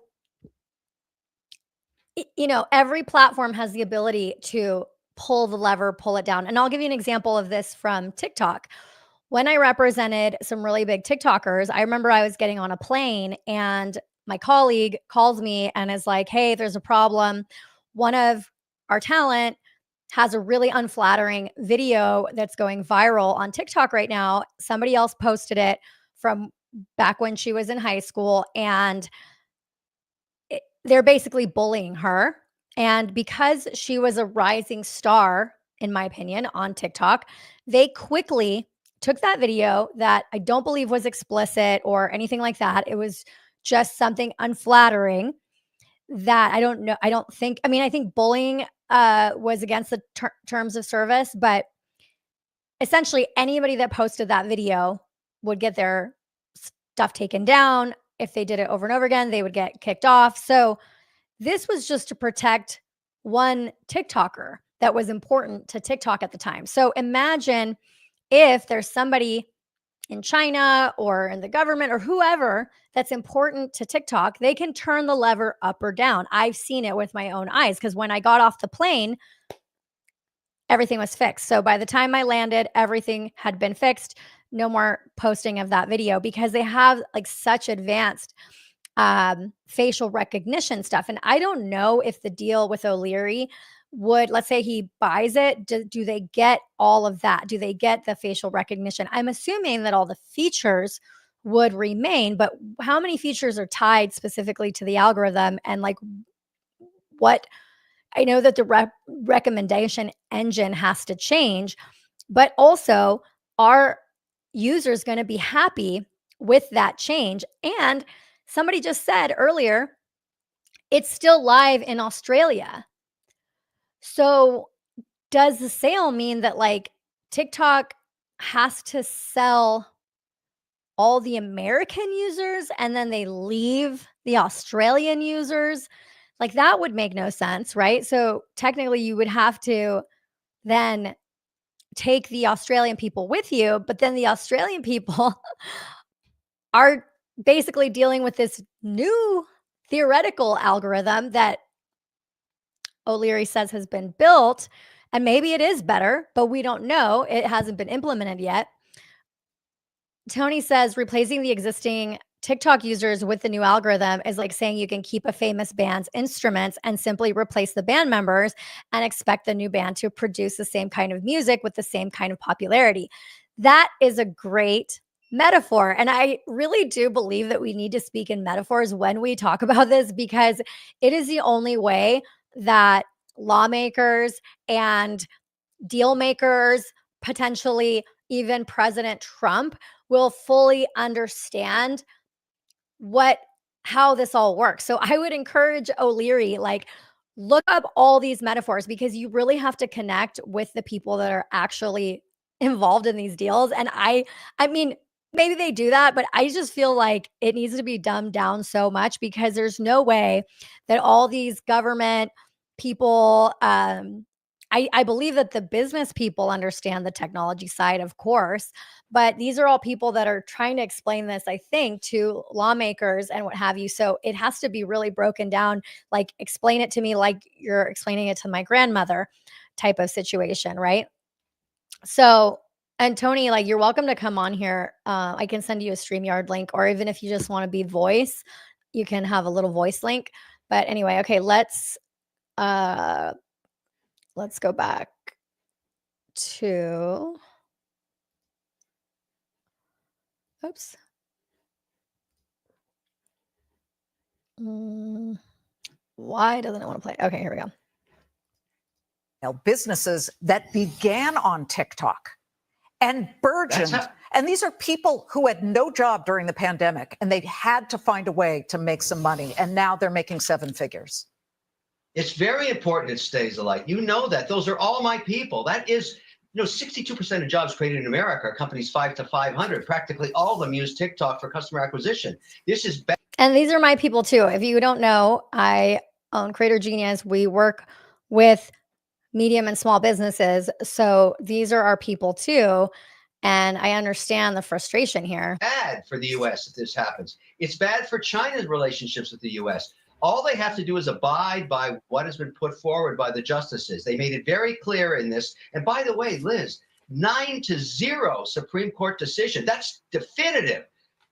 every platform has the ability to pull the lever, pull it down. And I'll give you an example of this from TikTok. When I represented some really big TikTokers, I remember I was getting on a plane and my colleague calls me and is like, hey, there's a problem. One of our talent has a really unflattering video that's going viral on TikTok right now. Somebody else posted it from back when she was in high school, and they're basically bullying her. And because she was a rising star, in my opinion, on TikTok, they quickly took that video that I don't believe was explicit or anything like that. It was just something unflattering that I think bullying was against the terms of service, but essentially anybody that posted that video would get their stuff taken down. if they did it over and over again, they would get kicked off. So this was just to protect one TikToker that was important to TikTok at the time. So imagine if there's somebody in China or in the government or whoever that's important to TikTok, they can turn the lever up or down. I've seen it with my own eyes because when I got off the plane, everything was fixed. So by the time I landed, everything had been fixed. No more posting of that video because they have like such advanced facial recognition stuff. And I don't know if the deal with O'Leary would, let's say he buys it, do they get all of that? Do they get the facial recognition? I'm assuming that all the features would remain, but how many features are tied specifically to the algorithm? And like what, I know that the recommendation engine has to change, but also are users going to be happy with that change? And somebody just said earlier, it's still live in Australia. So does the sale mean that like TikTok has to sell all the American users and then they leave the Australian users? Like that would make no sense, right? So technically you would have to then take the Australian people with you, but then the Australian people are basically dealing with this new theoretical algorithm that O'Leary says has been built, and maybe it is better, but we don't know. It hasn't been implemented yet. Tony says replacing the existing TikTok users with the new algorithm is like saying you can keep a famous band's instruments and simply replace the band members and expect the new band to produce the same kind of music with the same kind of popularity. That is a great metaphor. And I really do believe that we need to speak in metaphors when we talk about this because it is the only way that lawmakers and deal makers, potentially even President Trump, will fully understand how this all works. So I would encourage O'Leary, like, look up all these metaphors because you really have to connect with the people that are actually involved in these deals. And I mean, maybe they do that, but I just feel like it needs to be dumbed down so much because there's no way that all these government people, I believe that the business people understand the technology side, of course, but these are all people that are trying to explain this, I think, to lawmakers and what have you. So it has to be really broken down, like explain it to me like you're explaining it to my grandmother type of situation, right? So, and Tony, like, you're welcome to come on here. I can send you a StreamYard link, or even if you just want to be voice, you can have a little voice link. But anyway, okay, let's go back to, oops. Why doesn't it want to play? Okay, here we go. Businesses that began on TikTok and burgeoned. And these are people who had no job during the pandemic and they had to find a way to make some money. And now they're making 7 figures. It's very important it stays alight. You know that. Those are all my people. That is, 62% of jobs created in America are companies 5 to 500. Practically all of them use TikTok for customer acquisition. This is bad. And these are my people too. If you don't know, I own Creator Genius. We work with medium and small businesses. So these are our people too. And I understand the frustration here. Bad for the U.S. if this happens. It's bad for China's relationships with the U.S. All they have to do is abide by what has been put forward by the justices. They made it very clear in this. And by the way, Liz, 9-0 Supreme Court decision. That's definitive.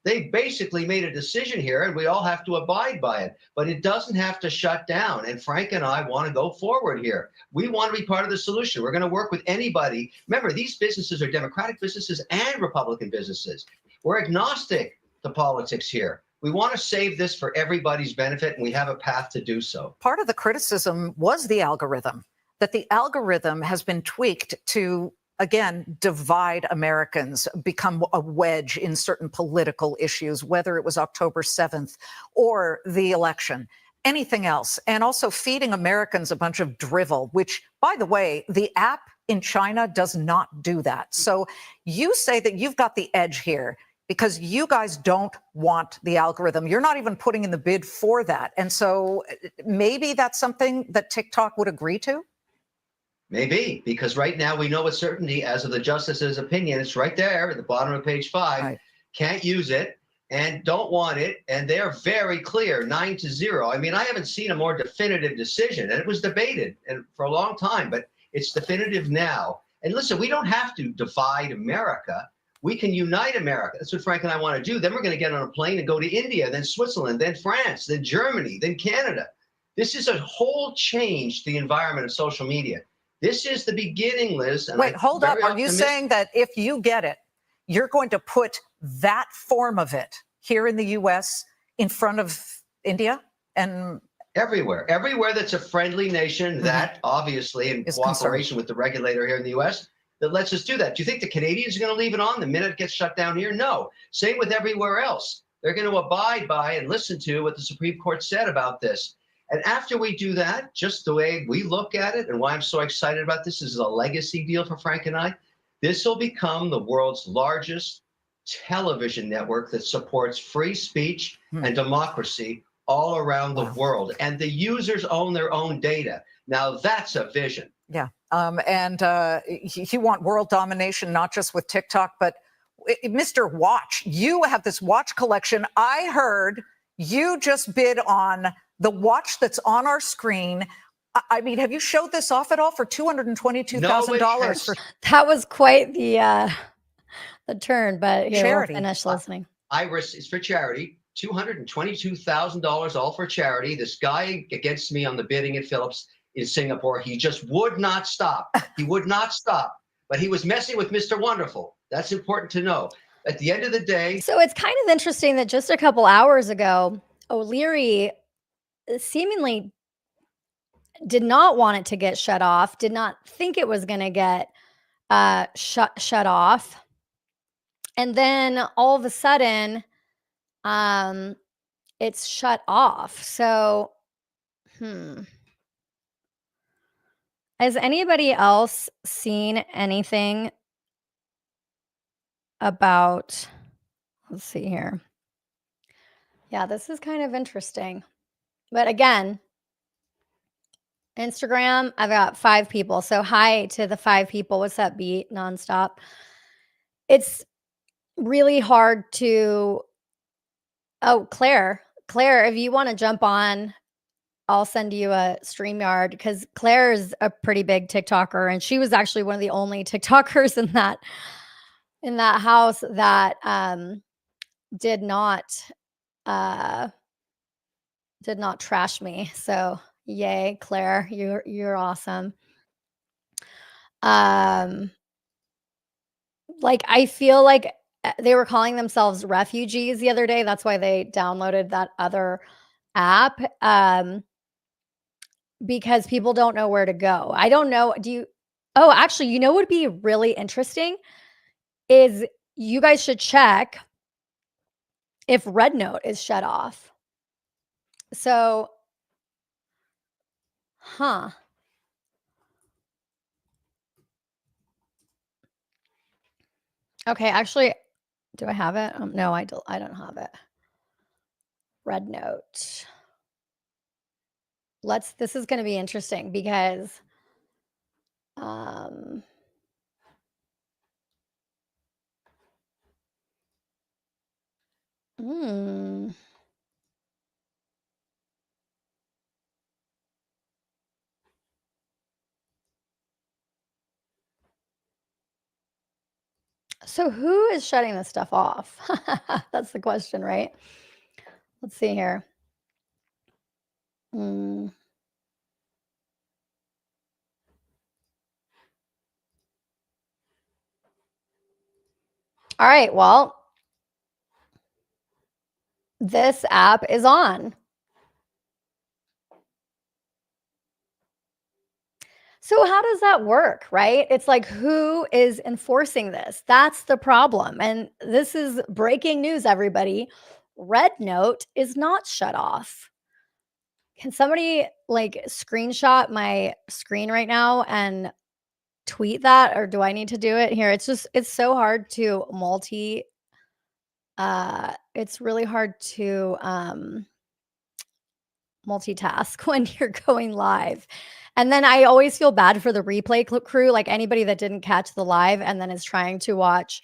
They basically made a decision here, and we all have to abide by it. But it doesn't have to shut down. And Frank and I want to go forward here. We want to be part of the solution. We're going to work with anybody. Remember, these businesses are Democratic businesses and Republican businesses. We're agnostic to politics here. We want to save this for everybody's benefit, and we have a path to do so. Part of the criticism was the algorithm, that the algorithm has been tweaked to, again, divide Americans, become a wedge in certain political issues, whether it was October 7th or the election, anything else, and also feeding Americans a bunch of drivel, which, by the way, the app in China does not do that. So you say that you've got the edge here. because you guys don't want the algorithm. You're not even putting in the bid for that. And so maybe that's something that TikTok would agree to? Maybe, because right now we know with certainty, as of the justice's opinion, it's right there at the bottom of page 5, Right. Can't use it and don't want it. And they're very clear, 9-0. I mean, I haven't seen a more definitive decision, and it was debated and for a long time, but it's definitive now. And listen, we don't have to divide America. We can unite America. That's what Frank and I want to do. Then we're going to get on a plane and go to India, then Switzerland, then France, then Germany, then Canada. This is a whole change to the environment of social media. This is the beginning, Liz. And Wait, hold up. Are you saying that if you get it, you're going to put that form of it here in the U.S. in front of India and everywhere that's a friendly nation that obviously in cooperation with the regulator here in the U.S. that lets us do that? Do you think the Canadians are going to leave it on the minute it gets shut down here? No. Same with everywhere else. They're going to abide by and listen to what the Supreme Court said about this. And after we do that, just the way we look at it and why I'm so excited about this is a legacy deal for Frank and I. This will become the world's largest television network that supports free speech and democracy all around the world. And the users own their own data. Now, that's a vision. Yeah. And you want world domination, not just with TikTok, but Mr. Watch, you have this watch collection. I heard you just bid on the watch that's on our screen. I mean, have you showed this off at all for $222,000? That was quite the turn, but here, charity. We'll finish listening. Iris, it's for charity. $222,000 all for charity. This guy against me on the bidding at Philips in Singapore, he just would not stop. He would not stop. But he was messing with Mr. Wonderful. That's important to know. At the end of the day. So it's kind of interesting that just a couple hours ago, O'Leary seemingly did not want it to get shut off, did not think it was going to get shut off. And then all of a sudden, it's shut off. So, has anybody else seen anything about, let's see here. Yeah, this is kind of interesting. But again, Instagram, I've got 5 people. So hi to the 5 people. What's up, Beat? Nonstop. It's really hard to, oh, Claire, if you want to jump on, I'll send you a StreamYard because Claire is a pretty big TikToker. And she was actually one of the only TikTokers in that house that did not trash me. So yay, Claire, you're awesome. Like I feel like they were calling themselves refugees the other day. That's why they downloaded that other app. Because people don't know where to go. I don't know. Oh, actually, you know what would be really interesting is you guys should check if Red Note is shut off. So, Okay, actually, do I have it? No, I don't have it. Red Note. This is going to be interesting because so who is shutting this stuff off? That's the question, right? Let's see here. All right, well, this app is on. So how does that work, right? It's like, who is enforcing this? That's the problem. And this is breaking news, everybody. Red Note is not shut off. Can somebody like screenshot my screen right now and tweet that? Or do I need to do it here? It's so hard to it's really hard to multitask when you're going live. And then I always feel bad for the replay crew, like anybody that didn't catch the live and then is trying to watch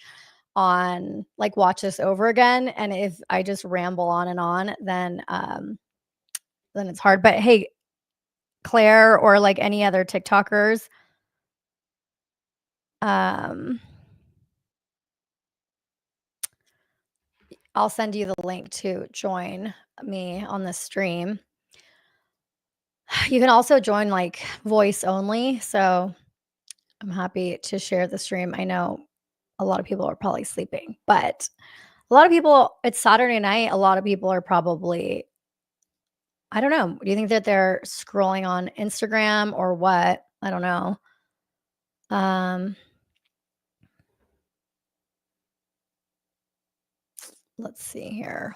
this over again. And if I just ramble on and on, then it's hard. But hey, Claire or like any other TikTokers, I'll send you the link to join me on the stream. You can also join like voice only. So I'm happy to share the stream. I know a lot of people are probably sleeping, but a lot of people, it's Saturday night. A lot of people are probably, I don't know. Do you think that they're scrolling on Instagram or what? I don't know. Let's see here.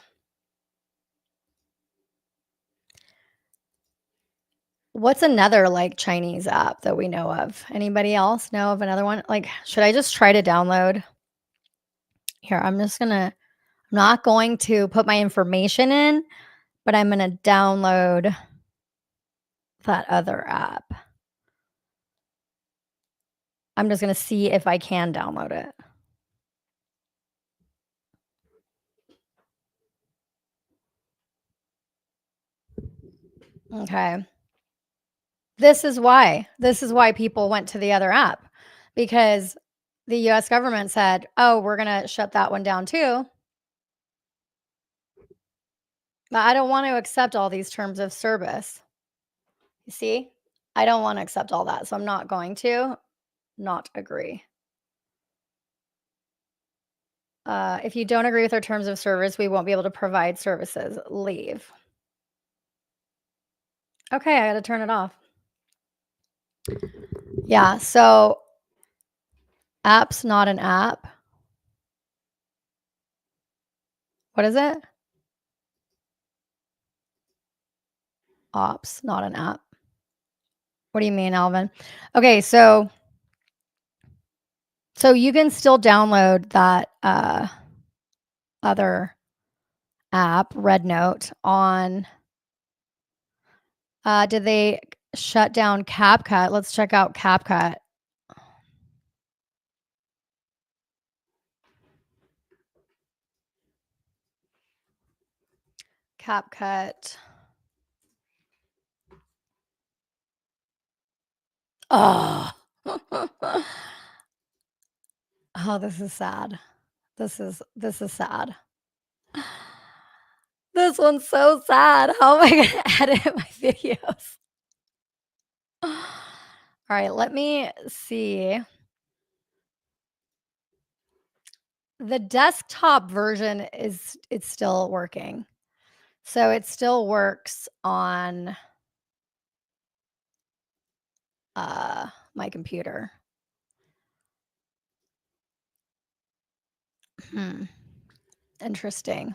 What's another like Chinese app that we know of? Anybody else know of another one? Like, should I just try to download? Here, I'm not going to put my information in, but I'm going to download that other app. I'm just going to see if I can download it. Okay. This is why people went to the other app, because the US government said, "Oh, we're going to shut that one down too." But I don't want to accept all these terms of service. You see? I don't want to accept all that, so I'm not going to not agree. If you don't agree with our terms of service, we won't be able to provide services. Leave. Okay, I got to turn it off. Yeah, so app's not an app. What is it? Ops, not an app. What do you mean, Alvin? Okay, so you can still download that other app, Red Note, on did they shut down CapCut? Let's check out CapCut. CapCut. Oh. Oh, this is sad. This is sad. This one's so sad. How am I going to edit my videos? All right, let me see. The desktop version it's still working. So it still works on my computer. Interesting.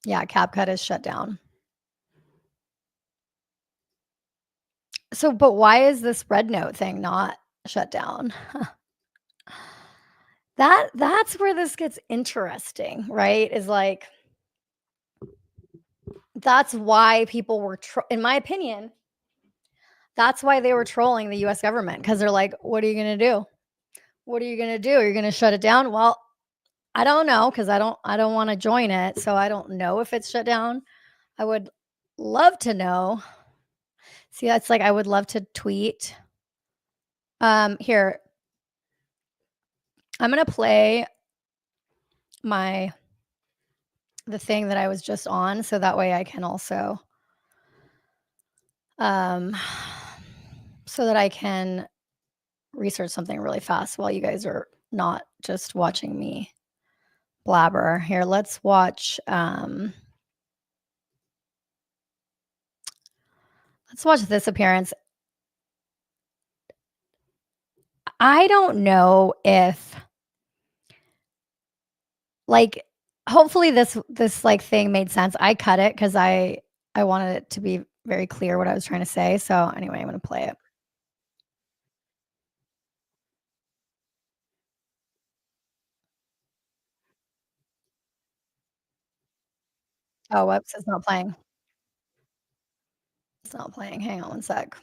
Yeah, CapCut is shut down. So, but why is this Red Note thing not shut down? That's where this gets interesting, right? Is like, that's why people were, in my opinion, that's why they were trolling the US government, because they're like, what are you going to do? What are you going to do? Are you going to shut it down? Well, I don't know, because I don't want to join it. So I don't know if it's shut down. I would love to know. See, that's like, I would love to tweet. Here, I'm going to play the thing that I was just on, so that way I can also, so that I can research something really fast while you guys are not just watching me blabber. Here, let's watch this appearance. I don't know if, like, hopefully this like thing made sense. I cut it because I wanted it to be very clear what I was trying to say. So anyway, I'm going to play it. Oh, whoops, it's not playing. It's not playing. Hang on one sec.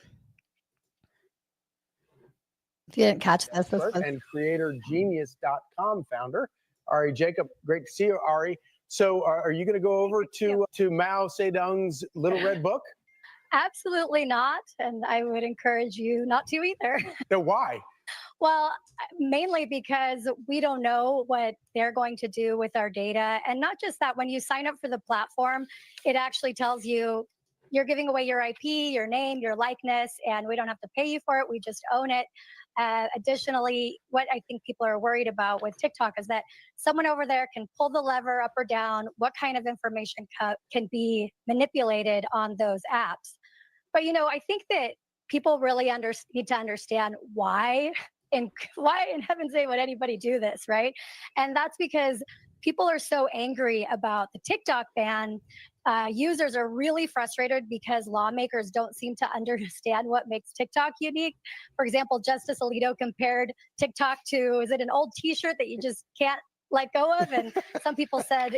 If you didn't catch this was and CreatorGenius.com founder, Ari Jacob. Great to see you, Ari. So are you going to go over to Mao Zedong's Little Red Book? absolutely not, and I would encourage you not to either. No, why? Well, mainly because we don't know what they're going to do with our data. And not just that, when you sign up for the platform, it actually tells you you're giving away your IP, your name, your likeness, and we don't have to pay you for it. We just own it. Additionally, what I think people are worried about with TikTok is that someone over there can pull the lever up or down, what kind of information can be manipulated on those apps. But, I think that people really need to understand why and why in heaven's name would anybody do this, right? And that's because people are so angry about the TikTok ban. Users are really frustrated because lawmakers don't seem to understand what makes TikTok unique. For example, Justice Alito compared TikTok to, is it an old T-shirt that you just can't let go of? And some people said,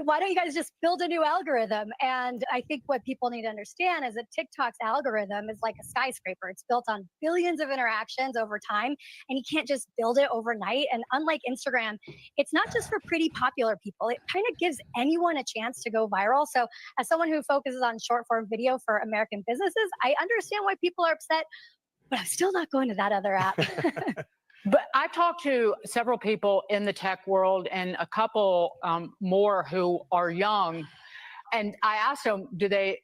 why don't you guys just build a new algorithm? And I think what people need to understand is that TikTok's algorithm is like a skyscraper. It's built on billions of interactions over time, and you can't just build it overnight. And unlike Instagram, it's not just for pretty popular people. It kind of gives anyone a chance to go viral. So as someone who focuses on short form video for American businesses, I understand why people are upset, but I'm still not going to that other app. But I've talked to several people in the tech world and a couple more who are young. And I asked them,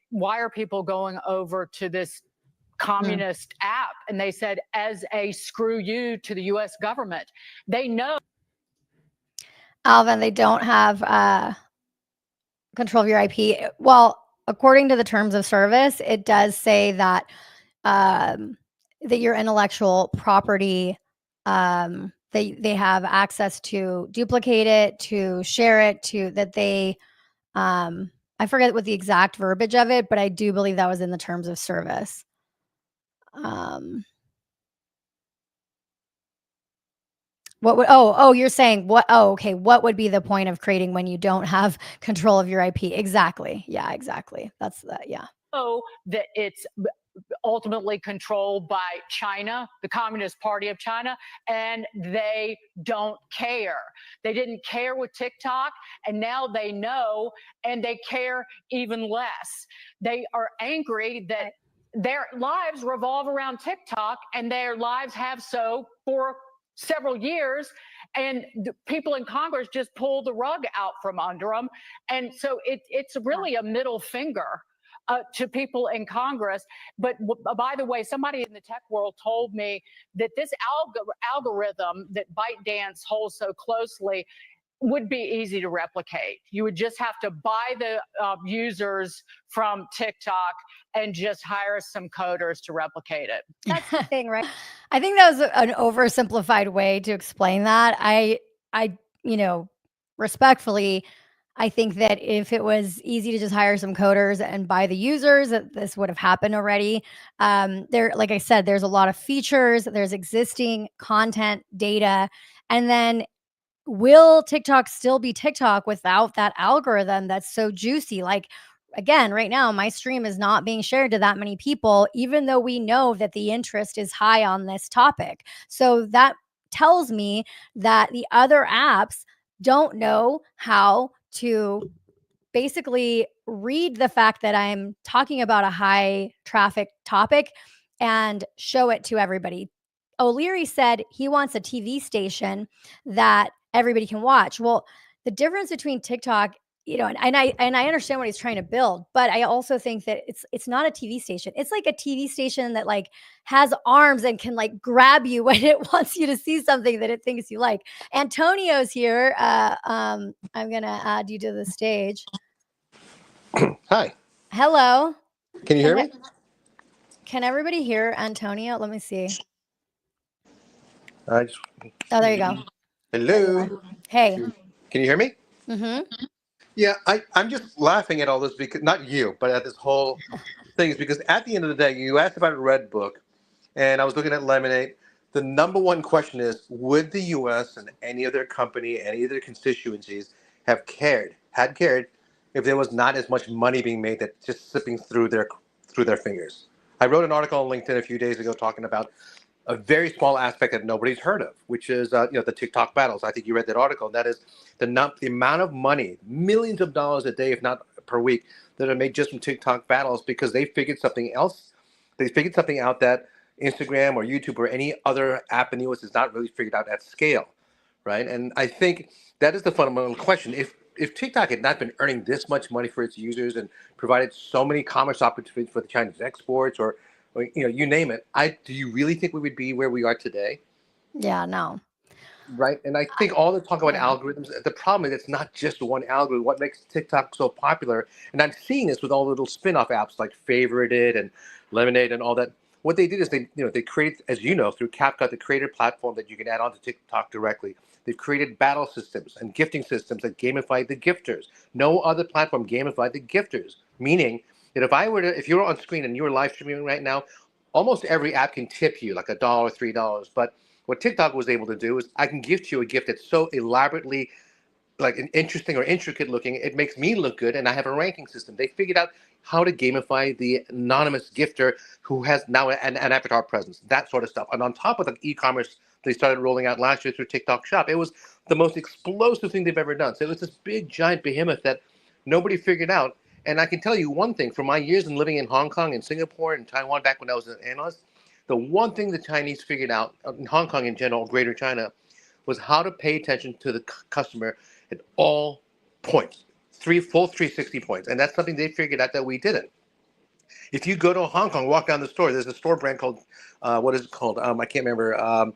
why are people going over to this communist app? And they said, as a screw you to the US government. They know. Alvin, they don't have control of your IP. Well, according to the terms of service, it does say that that your intellectual property, they have access to duplicate it, to share it, to that they I forget what the exact verbiage of it, but I do believe that was in the terms of service. What would you're saying what okay, what would be the point of creating when you don't have control of your IP? Exactly. Yeah, exactly. That's that. Yeah. That it's ultimately controlled by China, the Communist Party of China, and they don't care. They didn't care with TikTok, and now they know, and they care even less. They are angry that their lives revolve around TikTok, and their lives have so for several years, and the people in Congress just pulled the rug out from under them. And so it's really a middle finger to people in Congress. But by the way, somebody in the tech world told me that this algorithm that ByteDance holds so closely would be easy to replicate. You would just have to buy the users from TikTok and just hire some coders to replicate it. That's the thing, right? I think that was an oversimplified way to explain that. I respectfully, I think that if it was easy to just hire some coders and buy the users, that this would have happened already. Like I said, there's a lot of features, there's existing content, data, and then will TikTok still be TikTok without that algorithm that's so juicy? Like, again, right now, my stream is not being shared to that many people, even though we know that the interest is high on this topic. So that tells me that the other apps don't know how to basically read the fact that I'm talking about a high traffic topic and show it to everybody. O'Leary said he wants a TV station that everybody can watch. Well, the difference between TikTok, and I understand what he's trying to build, but I also think that it's not a TV station. It's like a TV station that like has arms and can like grab you when it wants you to see something that it thinks you like. Antonio's here. I'm gonna add you to the stage. Hi. Hello. Can you hear me? Can everybody hear Antonio? Let me see. Oh, there you go. Hello. Hey. Can you hear me? Mm-hmm. Yeah, I'm just laughing at all this because not you, but at this whole thing is because at the end of the day, you asked about a red book, and I was looking at Lemonade. The number one question is, would the U.S. and any other company, any of their constituencies had cared if there was not as much money being made that just slipping through their fingers. I wrote an article on LinkedIn a few days ago talking about a very small aspect that nobody's heard of, which is the TikTok battles. I think you read that article. That is the amount of money, millions of dollars a day, if not per week, that are made just from TikTok battles because they figured something else. They figured something out that Instagram or YouTube or any other app in the US is not really figured out at scale, right? And I think that is the fundamental question. If TikTok had not been earning this much money for its users and provided so many commerce opportunities for the Chinese exports or you name it, do you really think we would be where we are today? Yeah, no. Right. And I think all the talk about Yeah. algorithms, the problem is it's not just one algorithm. What makes TikTok so popular, and I'm seeing this with all the little spin-off apps like Favorited and Lemonade and all that. What they did is they created, as you know, through CapCut, the creator platform that you can add onto TikTok directly. They've created battle systems and gifting systems that gamify the gifters. No other platform gamified the gifters, meaning that if you were on screen and you were live streaming right now, almost every app can tip you like $1, $3, but what TikTok was able to do is I can gift you a gift that's so elaborately like an interesting or intricate looking, it makes me look good, and I have a ranking system. They figured out how to gamify the anonymous gifter who has now an avatar presence, that sort of stuff. And on top of the e-commerce they started rolling out last year through TikTok Shop, it was the most explosive thing they've ever done. So it was this big, giant behemoth that nobody figured out. And I can tell you one thing, from my years in living in Hong Kong and Singapore and Taiwan back when I was an analyst, the one thing the Chinese figured out, in Hong Kong in general, Greater China, was how to pay attention to the customer at all points, full 360 points. And that's something they figured out that we didn't. If you go to Hong Kong, walk down the store, there's a store brand called, what is it called? I can't remember.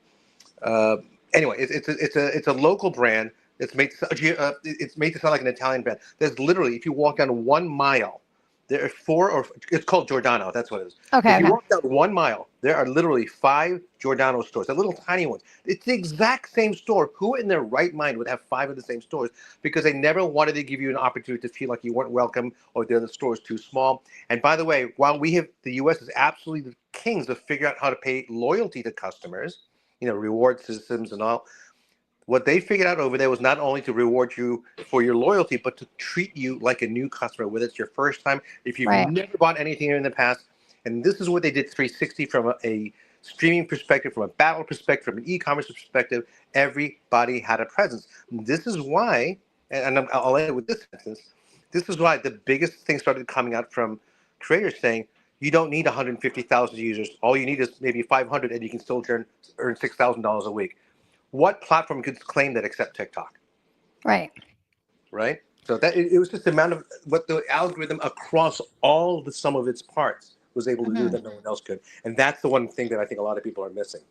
Anyway, it's a local brand. It's made to sound like an Italian brand. There's literally, if you walk down 1 mile, there are it's called Giordano. That's what it is. Okay. If you walk down 1 mile, there are literally 5 Giordano stores. They're little tiny ones. It's the exact same store. Who in their right mind would have 5 of the same stores? Because they never wanted to give you an opportunity to feel like you weren't welcome or the store is too small. And by the way, while the U.S. is absolutely the kings of figuring out how to pay loyalty to customers, reward systems and all, what they figured out over there was not only to reward you for your loyalty, but to treat you like a new customer, whether it's your first time, if you've never bought anything in the past. And this is what they did 360 from a streaming perspective, from a battle perspective, from an e-commerce perspective. Everybody had a presence. This is why, and I'll end with this sentence, this is why the biggest thing started coming out from creators saying, you don't need 150,000 users. All you need is maybe 500 and you can still earn $6,000 a week. What platform could claim that except TikTok? Right. Right. So that it was just the amount of what the algorithm across all the sum of its parts was able to do that no one else could. And that's the one thing that I think a lot of people are missing.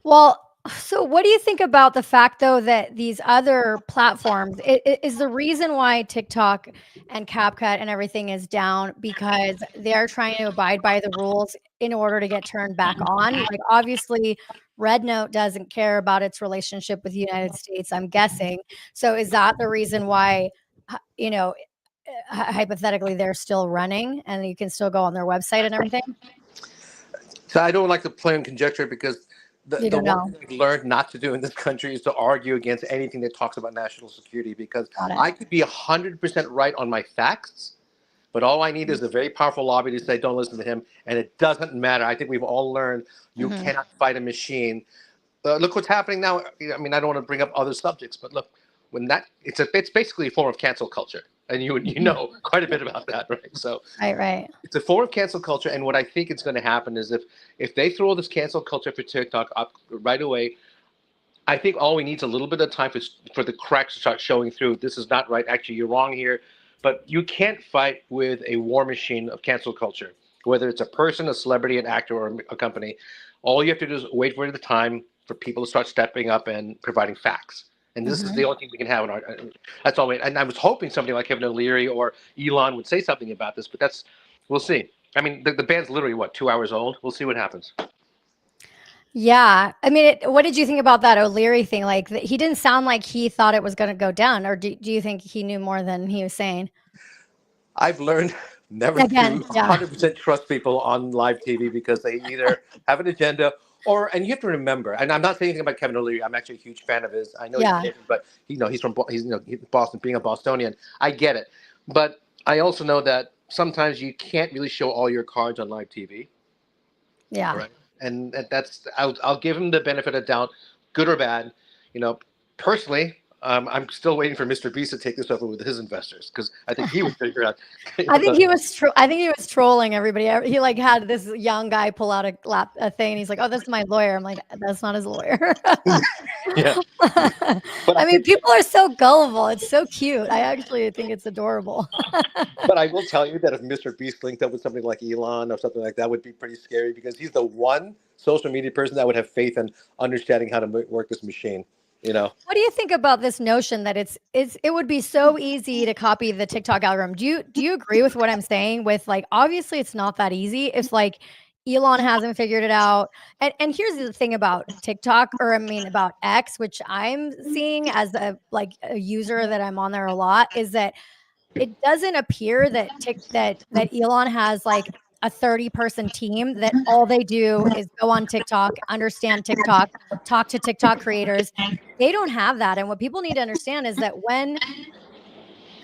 Well, so what do you think about the fact, though, that these other platforms, is the reason why TikTok and CapCut and everything is down because they're trying to abide by the rules in order to get turned back on? Like, obviously, Red Note doesn't care about its relationship with the United States, I'm guessing. So is that the reason why, hypothetically, they're still running and you can still go on their website and everything? So I don't like to play in conjecture because the one thing I've learned not to do in this country is to argue against anything that talks about national security, because I could be 100% right on my facts, but all I need is a very powerful lobby to say, don't listen to him. And it doesn't matter. I think we've all learned you cannot fight a machine. Look what's happening now. I mean, I don't want to bring up other subjects, but look, it's basically a form of cancel culture. And you know quite a bit about that, right? So right. It's a form of cancel culture. And what I think is going to happen is if they throw this cancel culture for TikTok up right away, I think all we need is a little bit of time for the cracks to start showing through. This is not right. Actually, you're wrong here. But you can't fight with a war machine of cancel culture, whether it's a person, a celebrity, an actor, or a company. All you have to do is wait for the time for people to start stepping up and providing facts. And this is the only thing we can have. That's all. And I was hoping somebody like Kevin O'Leary or Elon would say something about this, but we'll see. I mean, the band's literally, 2 hours old? We'll see what happens. Yeah. I mean, what did you think about that O'Leary thing? Like, he didn't sound like he thought it was going to go down, or do you think he knew more than he was saying? I've learned never to 100% trust people on live TV because they either have an agenda And you have to remember, and I'm not saying anything about Kevin O'Leary. I'm actually a huge fan of his. I know Yeah. he's but he's Boston, being a Bostonian. I get it, but I also know that sometimes you can't really show all your cards on live TV. Yeah. Right. And that's I'll give him the benefit of doubt, good or bad. Personally, I'm still waiting for Mr. Beast to take this over with his investors because I think he would figure out. I think he was trolling everybody. He like had this young guy pull out a thing, and he's like, "Oh, this is my lawyer." I'm like, "That's not his lawyer." Yeah. I mean, people are so gullible. It's so cute. I actually think it's adorable. But I will tell you that if Mr. Beast linked up with something like Elon or something like that, would be pretty scary because he's the one social media person that would have faith in understanding how to work this machine. What do you think about this notion that it would be so easy to copy the TikTok algorithm? Do you agree with what I'm saying? With like, obviously, it's not that easy. If like Elon hasn't figured it out, and here's the thing about TikTok, or I mean about X, which I'm seeing as a user that I'm on there a lot, is that it doesn't appear that that Elon has like a 30-person team that all they do is go on TikTok, understand TikTok, talk to TikTok creators. They don't have that. And what people need to understand is that when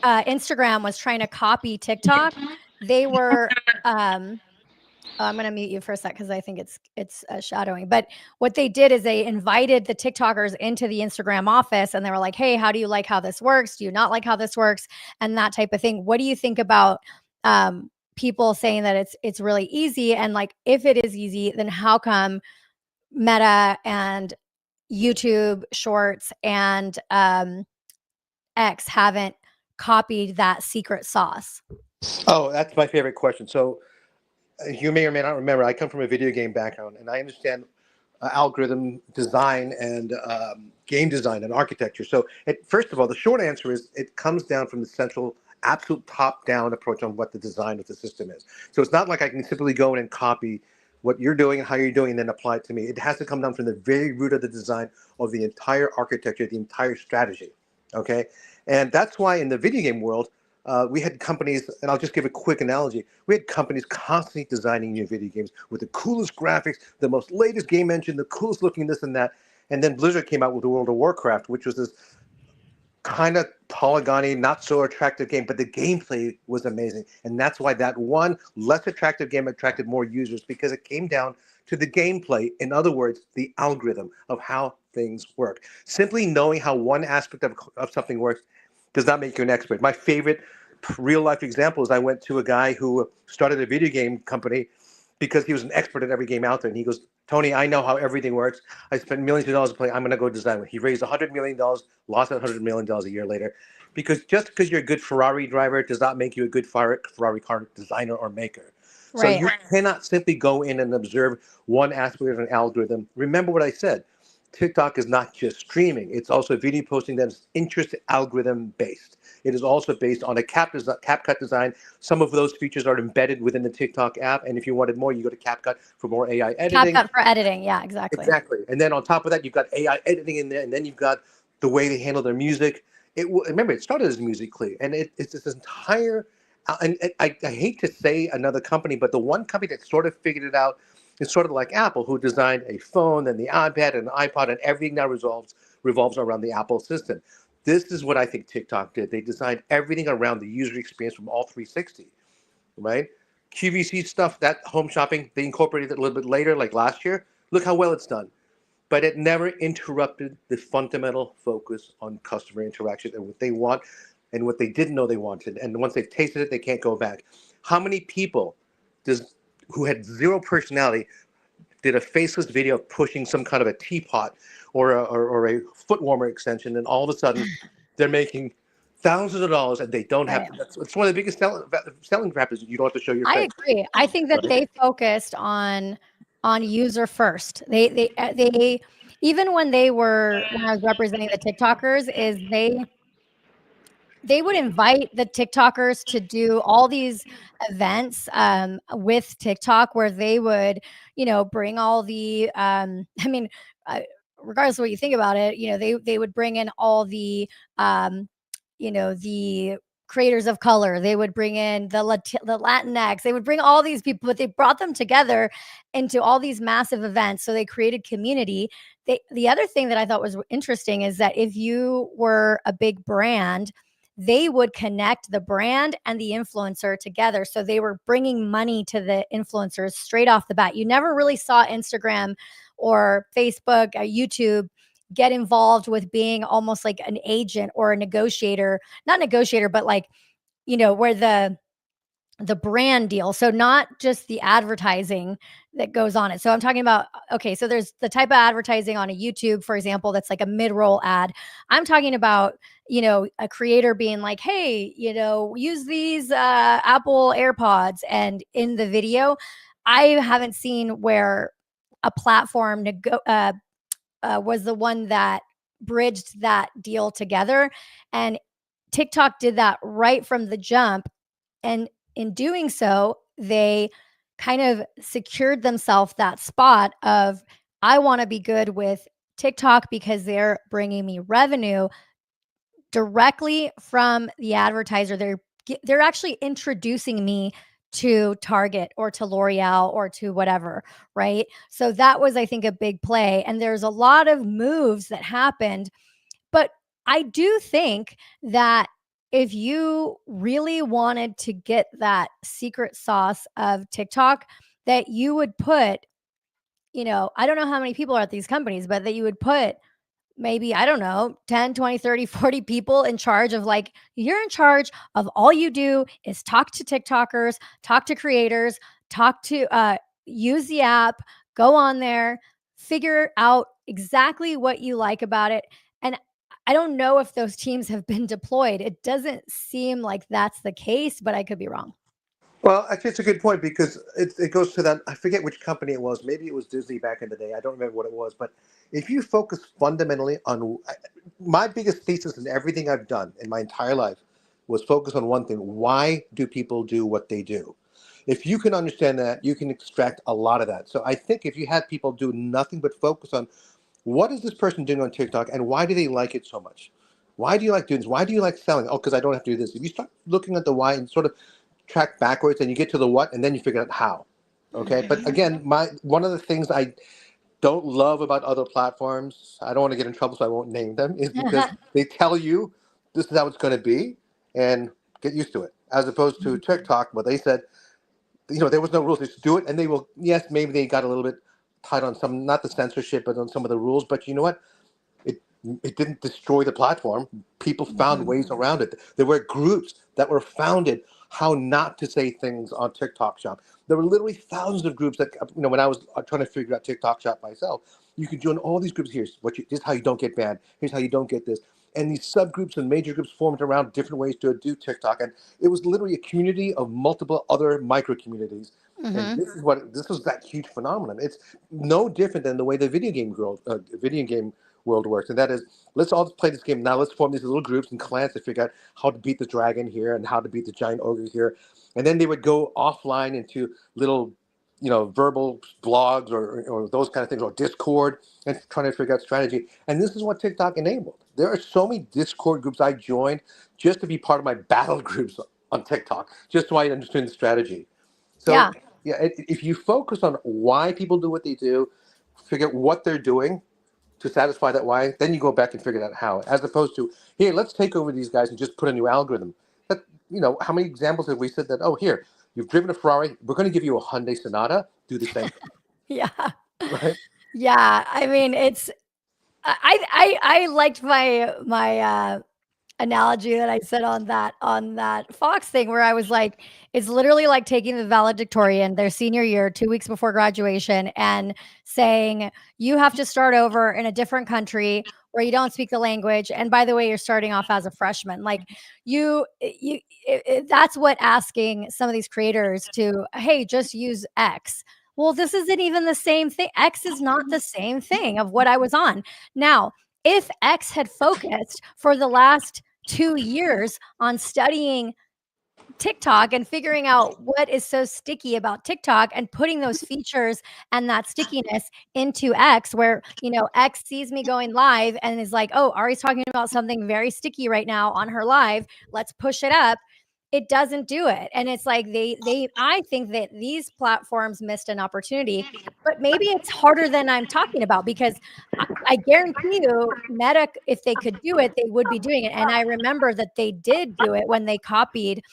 Instagram was trying to copy TikTok, they were I'm going to mute you for a sec because I think it's shadowing. But what they did is they invited the TikTokers into the Instagram office, and they were like, "Hey, how do you like how this works? Do you not like how this works?" And that type of thing. What do you think about people saying that it's really easy? And like, if it is easy, then how come Meta and YouTube Shorts and X haven't copied that secret sauce? Oh, that's my favorite question. So you may or may not remember, I come from a video game background, and I understand algorithm design and game design and architecture. So, first of all, the short answer is it comes down from the central, absolute top-down approach on what the design of the system is. So it's not like I can simply go in and copy what you're doing and how you're doing and then apply it to me. It has to come down from the very root of the design of the entire architecture, the entire strategy. Okay, and that's why in the video game world, we had companies, and I'll just give a quick analogy. We had companies constantly designing new video games with the coolest graphics, the most latest game engine, the coolest looking this and that. And then Blizzard came out with the World of Warcraft, which was this kind of polygony, not so attractive game, but the gameplay was amazing. And that's why that one less attractive game attracted more users, because it came down to the gameplay. In other words, the algorithm of how things work. Simply knowing how one aspect of something works does not make you an expert. My favorite real life example is I went to a guy who started a video game company because he was an expert at every game out there. And he goes, "Tony, I know how everything works. I spent millions of dollars to play. I'm going to go design it." He raised $100 million, lost $100 million a year later. Because just because you're a good Ferrari driver does not make you a good Ferrari car designer or maker. So Right. you cannot simply go in and observe one aspect of an algorithm. Remember what I said. TikTok is not just streaming. It's also video posting that's interest algorithm based. It is also based on a CapCut design. Some of those features are embedded within the TikTok app. And if you wanted more, you go to CapCut for more AI editing. CapCut for editing. Yeah, exactly. Exactly. And then on top of that, you've got AI editing in there. And then you've got the way they handle their music. Remember, it started as Musical.ly. And it's this entire, and I hate to say another company, but the one company that sort of figured it out is sort of like Apple, who designed a phone and the iPad and the iPod, and everything now revolves around the Apple system. This is what I think TikTok did. They designed everything around the user experience from all 360, right? QVC stuff, that home shopping, they incorporated it a little bit later, like last year. Look how well it's done. But it never interrupted the fundamental focus on customer interaction and what they want and what they didn't know they wanted. And once they've tasted it, they can't go back. How many people who had zero personality did a faceless video of pushing some kind of a teapot or a foot warmer extension, and all of a sudden they're making thousands of dollars, and they don't have to. It's one of the biggest selling traps is you don't have to show your face. I agree. I think that they focused on user first. They even when I was representing the TikTokers, is they would invite the TikTokers to do all these events with TikTok, where they would, bring all the, I mean, regardless of what you think about it, they would bring in all the, the creators of color. They would bring in the Latinx. They would bring all these people, but they brought them together into all these massive events. So they created community. The other thing that I thought was interesting is that if you were a big brand, they would connect the brand and the influencer together. So they were bringing money to the influencers straight off the bat. You never really saw Instagram or Facebook or YouTube get involved with being almost like an agent or a negotiator, not negotiator, but like, where the brand deal. So not just the advertising that goes on it. So I'm talking about, okay, so there's the type of advertising on a YouTube, for example, that's like a mid-roll ad. I'm talking about, a creator being like, hey, use these Apple AirPods. And in the video, I haven't seen where a platform was the one that bridged that deal together. And TikTok did that right from the jump. And in doing so, they kind of secured themselves that spot of, I want to be good with TikTok because they're bringing me revenue directly from the advertiser. They're actually introducing me to Target or to L'Oreal or to whatever, right? So that was, I think, a big play. And there's a lot of moves that happened. But I do think that if you really wanted to get that secret sauce of TikTok, that you would put, I don't know how many people are at these companies, but that you would put maybe, I don't know, 10, 20, 30, 40 people in charge of, like, you're in charge of all you do is talk to TikTokers, talk to creators, use the app, go on there, figure out exactly what you like about it. And I don't know if those teams have been deployed. It doesn't seem like that's the case, but I could be wrong. Well, actually, it's a good point because it goes to that. I forget which company it was. Maybe it was Disney back in the day. I don't remember what it was. But if you focus fundamentally on my biggest thesis in everything I've done in my entire life was focus on one thing. Why do people do what they do? If you can understand that, you can extract a lot of that. So I think if you had people do nothing but focus on what is this person doing on TikTok and why do they like it so much? Why do you like doing this? Why do you like selling? Oh, because I don't have to do this. If you start looking at the why and sort of track backwards and you get to the what and then you figure out how. Okay. But again, one of the things I don't love about other platforms, I don't want to get in trouble, so I won't name them, is because they tell you this is how it's going to be and get used to it. As opposed to TikTok, where they said, there was no rules, just do it. And they will, yes, maybe they got a little bit tight on some, not the censorship, but on some of the rules. But you know what? It didn't destroy the platform. People found ways around it. There were groups that were founded how not to say things on TikTok Shop. There were literally thousands of groups that, when I was trying to figure out TikTok Shop myself, you could join all these groups. This is how you don't get banned. Here's how you don't get this. And these subgroups and major groups formed around different ways to do TikTok. And it was literally a community of multiple other micro communities. And this was that huge phenomenon. It's no different than the way the video game world works, and that is, let's all play this game now. Let's form these little groups and clans to figure out how to beat the dragon here and how to beat the giant ogre here, and then they would go offline into little, verbal blogs or those kind of things, or Discord, and trying to figure out strategy. And this is what TikTok enabled. There are so many Discord groups I joined just to be part of my battle groups on TikTok, just so I understand the strategy. So if you focus on why people do what they do, figure out what they're doing to satisfy that why, then you go back and figure out how, as opposed to, here, let's take over these guys and just put a new algorithm. That, how many examples have we said that, oh, here, you've driven a Ferrari, we're going to give you a Hyundai Sonata, do the same. Yeah. Right? Yeah. I mean, I liked my analogy that I said on that Fox thing, where I was like, it's literally like taking the valedictorian their senior year 2 weeks before graduation and saying, you have to start over in a different country where you don't speak the language, and by the way, you're starting off as a freshman. Like, that's what asking some of these creators to, hey, just use X. Well, this isn't even the same thing. X is not the same thing of what I was on. Now, if X had focused for the last 2 years on studying TikTok and figuring out what is so sticky about TikTok and putting those features and that stickiness into X, where, X sees me going live and is like, oh, Ari's talking about something very sticky right now on her live. Let's push it up. It doesn't do it. And it's like I think that these platforms missed an opportunity, but maybe it's harder than I'm talking about, because I guarantee you, Meta, if they could do it, they would be doing it. And I remember that they did do it when they copied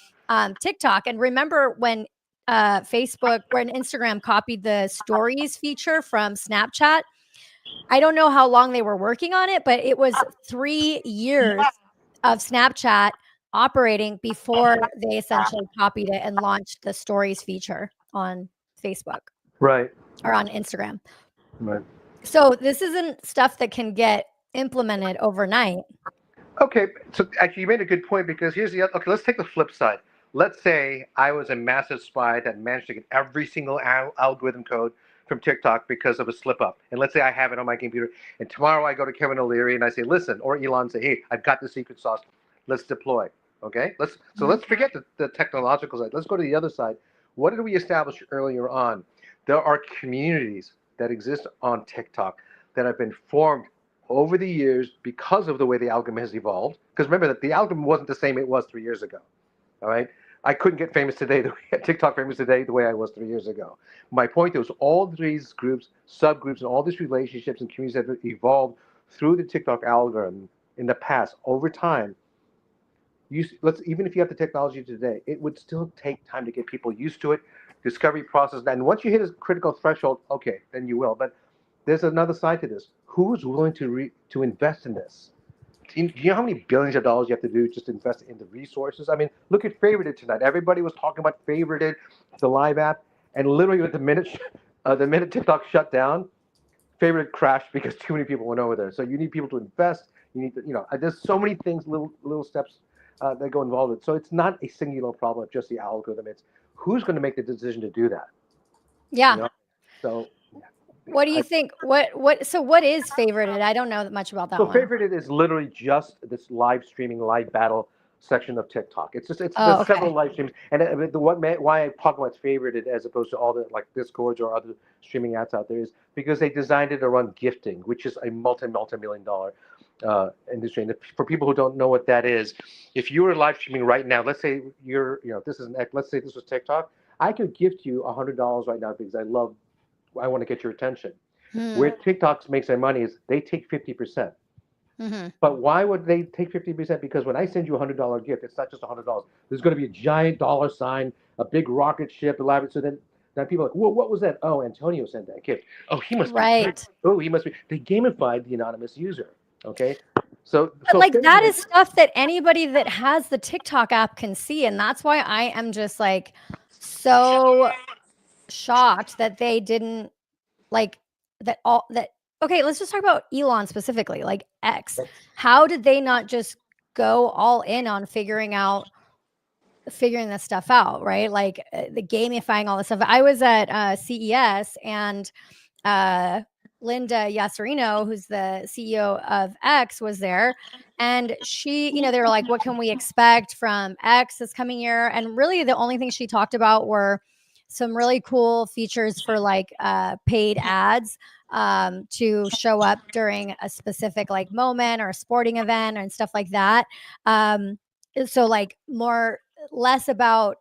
TikTok. And remember when Instagram copied the stories feature from Snapchat? I don't know how long they were working on it, but it was 3 years of Snapchat operating before they essentially copied it and launched the stories feature on Facebook Right. or on Instagram. Right. So this isn't stuff that can get implemented overnight. Okay, so actually you made a good point, because here's the other, okay, let's take the flip side. Let's say I was a massive spy that managed to get every single algorithm code from TikTok because of a slip up. And let's say I have it on my computer, and tomorrow I go to Kevin O'Leary and I say, listen, or Elon say, hey, I've got the secret sauce. Let's deploy. Okay, let's forget the technological side. Let's go to the other side. What did we establish earlier on? There are communities that exist on TikTok that have been formed over the years because of the way the algorithm has evolved. Because remember that the algorithm wasn't the same it was 3 years ago. All right, I couldn't get famous today, TikTok famous today, the way I was 3 years ago. My point is, all these groups, subgroups, and all these relationships and communities have evolved through the TikTok algorithm in the past. Over time, even if you have the technology today, it would still take time to get people used to it, discovery process. And once you hit a critical threshold, okay, then you will. But there's another side to this. Who's willing to invest in this? Do you know how many billions of dollars you have to do just to invest in the resources? I mean, look at Favorited tonight. Everybody was talking about Favorited, the live app, and literally the minute TikTok shut down, Favorited crashed because too many people went over there. So you need people to invest. You need to, there's so many things, little steps that go involved with it. So it's not a singular problem of just the algorithm. It's who's going to make the decision to do that. Yeah. So. What do you think? So what is Favorited? I don't know much about that one. So Favorited is literally just this live streaming, live battle section of TikTok. It's okay. Several live streams, and why I talk about Favorited as opposed to all the like Discords or other streaming apps out there is because they designed it around gifting, which is a multi-million-dollar industry. And for people who don't know what that is, if you were live streaming right now, let's say let's say this was TikTok, I could gift you $100 right now because I want to get your attention. Where TikTok makes their money is they take 50%. Mm-hmm. But why would they take 50%? Because when I send you a $100 gift, it's not just $100. There's going to be a giant dollar sign, a big rocket ship, elaborate. So then people are like, well, what was that? Oh, Antonio sent that gift. Oh, he must right. be. Oh, he must be. They gamified the anonymous user. Okay. But like that is stuff that anybody that has the TikTok app can see. And that's why I am just like so shocked that they didn't like that okay, let's just talk about Elon specifically, like X. How did they not just go all in on figuring this stuff out, right? Like the gamifying all this stuff. I was at CES, and Linda Yasserino, who's the CEO of X, was there. And she, they were like, what can we expect from X this coming year? And really the only thing she talked about were some really cool features for like paid ads to show up during a specific like moment or a sporting event and stuff like that. So like less about,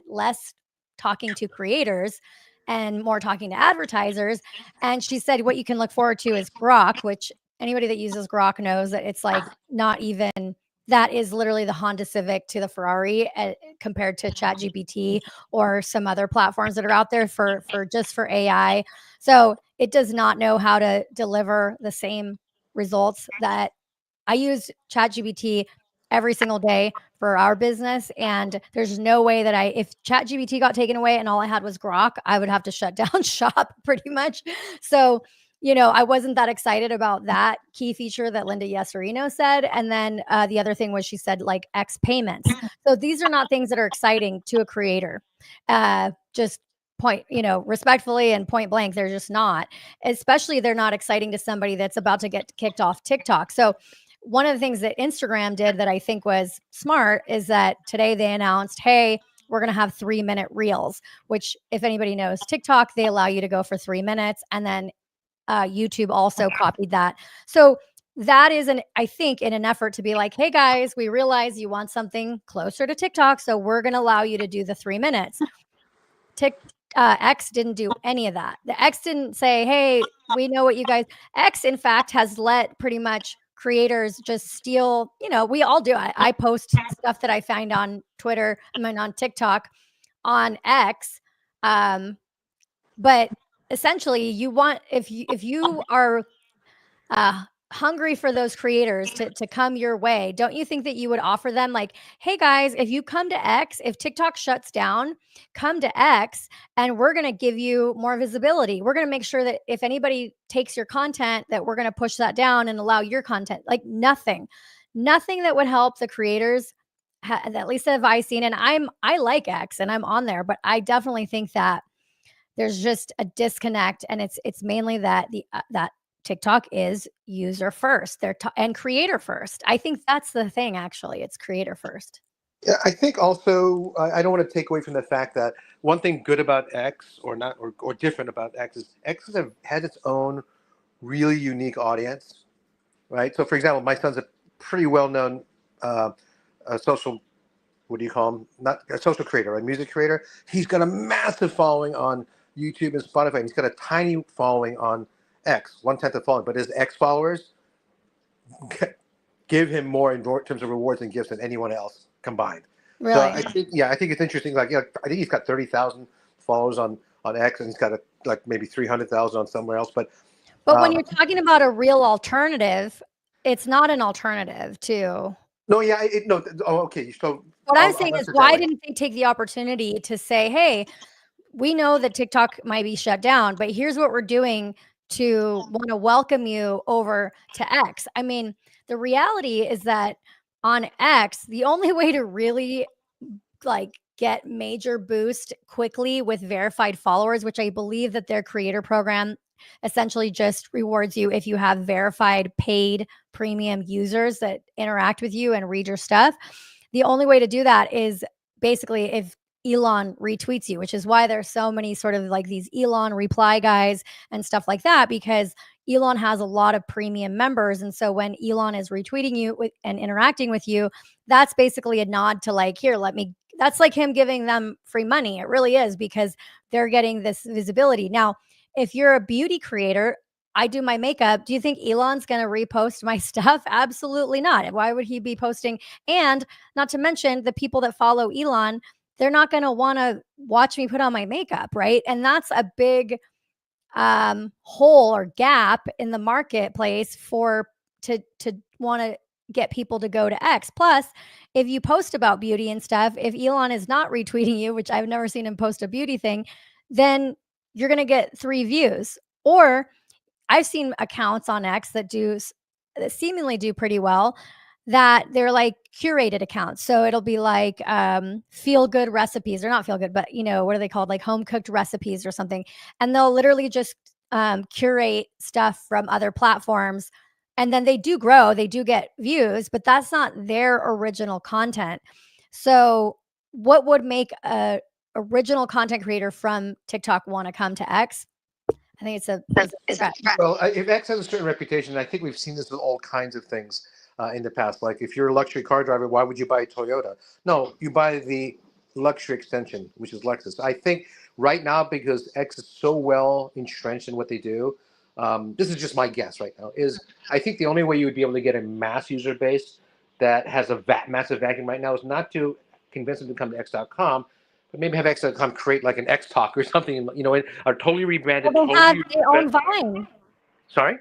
less talking to creators and more talking to advertisers. And she said what you can look forward to is Grok, which anybody that uses Grok knows that it's like not even, that is literally the Honda Civic to the Ferrari compared to ChatGPT or some other platforms that are out there for AI. So it does not know how to deliver the same results that I use ChatGPT every single day for our business. And there's no way that if ChatGPT got taken away and all I had was Grok, I would have to shut down shop pretty much. So, I wasn't that excited about that key feature that Linda Yasserino said. And then the other thing was she said like X payments. So these are not things that are exciting to a creator. Just respectfully and point blank, they're just not. Especially they're not exciting to somebody that's about to get kicked off TikTok. So one of the things that Instagram did that I think was smart is that today they announced, hey, we're going to have 3-minute reels, which if anybody knows TikTok, they allow you to go for 3 minutes. And then YouTube also copied that. So that is I think in an effort to be like, hey guys, we realize you want something closer to TikTok. So we're going to allow you to do the 3 minutes. X didn't do any of that. The X didn't say, hey, we know what you guys, X in fact has let pretty much creators just steal, we all do. I post stuff that I find on Twitter, on TikTok, on X. But essentially you want, if you are hungry for those creators to come your way, don't you think that you would offer them like, hey guys, if you come to X, if TikTok shuts down, come to X and we're going to give you more visibility. We're going to make sure that if anybody takes your content, that we're going to push that down and allow your content. Like nothing that would help the creators, at least have I seen. And I like X and I'm on there, but I definitely think that there's just a disconnect, and it's mainly that that TikTok is user first, and creator first. I think that's the thing. Actually, it's creator first. Yeah, I think also I don't want to take away from the fact that one thing good about X or not or different about X is X has its own really unique audience, right? So, for example, my son's a pretty well-known social, what do you call him? Not a social creator, a music creator. He's got a massive following on YouTube and Spotify. He's got a tiny following on X, 1/10 of following, but his X followers give him more in terms of rewards and gifts than anyone else combined. Really? So I think it's interesting. Like, I think he's got 30,000 followers on X, and he's got like maybe 300,000 on somewhere else. But when you're talking about a real alternative, it's not an alternative to. No, yeah, no. Oh, okay. So what I'm saying is, why didn't they take the opportunity to say, hey, we know that TikTok might be shut down, but here's what we're doing to want to welcome you over to X. I mean, the reality is that on X, the only way to really like get major boost quickly with verified followers, which I believe that their creator program essentially just rewards you if you have verified paid premium users that interact with you and read your stuff. The only way to do that is basically if Elon retweets you, which is why there's so many sort of like these Elon reply guys and stuff like that, because Elon has a lot of premium members. And so when Elon is retweeting you and interacting with you, that's basically a nod to like, here, that's like him giving them free money. It really is, because they're getting this visibility. Now, if you're a beauty creator, I do my makeup. Do you think Elon's going to repost my stuff? Absolutely not. Why would he be posting? And not to mention the people that follow Elon, they're not going to want to watch me put on my makeup, right? And that's a big hole or gap in the marketplace to want to get people to go to X. Plus, if you post about beauty and stuff, if Elon is not retweeting you, which I've never seen him post a beauty thing, then you're going to get 3 views. Or I've seen accounts on X that seemingly do pretty well, that they're like curated accounts. So it'll be like feel good recipes, or not feel good, but what are they called? Like home cooked recipes or something. And they'll literally just curate stuff from other platforms. And then they do grow, they do get views, but that's not their original content. So what would make a original content creator from TikTok want to come to X? I think it's a threat. Well, if X has a certain reputation, I think we've seen this with all kinds of things in the past. Like if you're a luxury car driver, why would you buy a Toyota? No, you buy the luxury extension, which is Lexus. I think right now, because X is so well entrenched in what they do, this is just my guess right now, is I think the only way you would be able to get a mass user base that has a massive vacuum right now is not to convince them to come to X.com, but maybe have X.com create like an X Talk or something, a totally rebranded. Well, they own Vine. Sorry?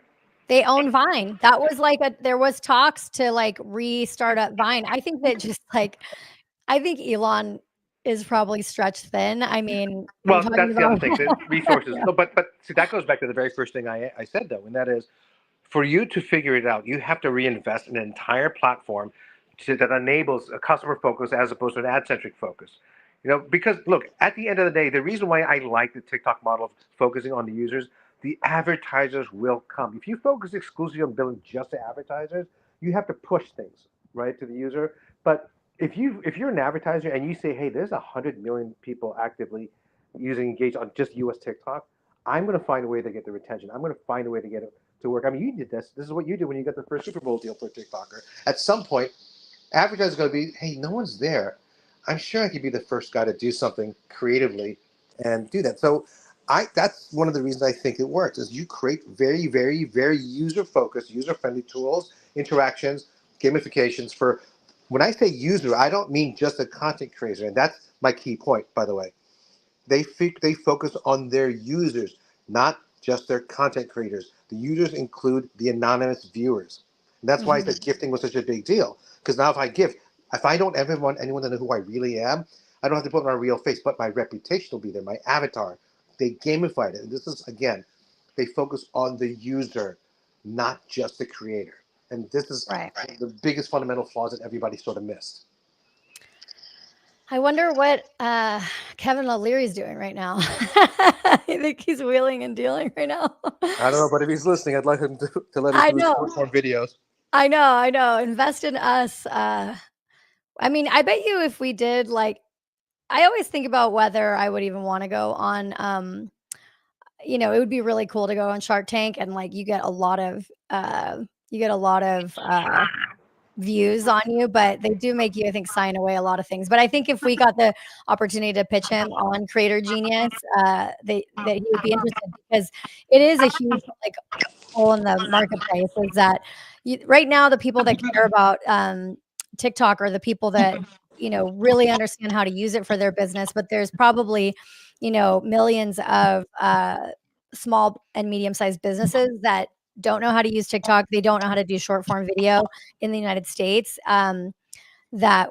They own Vine. That was like there was talks to like restart up Vine. I think that I think Elon is probably stretched thin. I mean, well, that's the other thing, the resources. No, but see, that goes back to the very first thing I said though, and that is, for you to figure it out, you have to reinvest in an entire platform that enables a customer focus as opposed to an ad-centric focus. Because look, at the end of the day, the reason why I like the TikTok model of focusing on the users, the advertisers will come. If you focus exclusively on billing just to advertisers, you have to push things right to the user. But if you're an advertiser and you say, hey, there's 100 million people actively using engage on just US TikTok, I'm going to find a way to get the retention. I'm going to find a way to get it to work. I mean, you did this. This is what you did when you got the first Super Bowl deal for a TikToker. At some point, advertisers going to be, hey, no one's there. I'm sure I could be the first guy to do something creatively and do that. So that's one of the reasons I think it works is you create very, very, very user-focused, user-friendly tools, interactions, gamifications for, when I say user, I don't mean just a content creator. And that's my key point, by the way. They focus on their users, not just their content creators. The users include the anonymous viewers. And that's why I said gifting was such a big deal. Because now if I don't ever want anyone to know who I really am, I don't have to put my real face, but my reputation will be there, my avatar. They gamified it. And this is, again, they focus on the user, not just the creator. And this is Right. the biggest fundamental flaws that everybody sort of missed. I wonder what Kevin O'Leary's doing right now. I think he's wheeling and dealing right now. I don't know, but if he's listening, I'd like him to let us I do know. short form videos. I know. Invest in us. I mean, I bet you if we did like, I always think about whether I would even want to go on, it would be really cool to go on Shark Tank and like you get a lot of views on you, but they do make you, I think, sign away a lot of things. But I think if we got the opportunity to pitch him on Creator Genius, that he would be interested because it is a huge like hole in the marketplace. Is that right now the people that care about TikTok are the people that really understand how to use it for their business. But there's probably millions of small and medium-sized businesses that don't know how to use TikTok. They don't know how to do short form video in the United States. That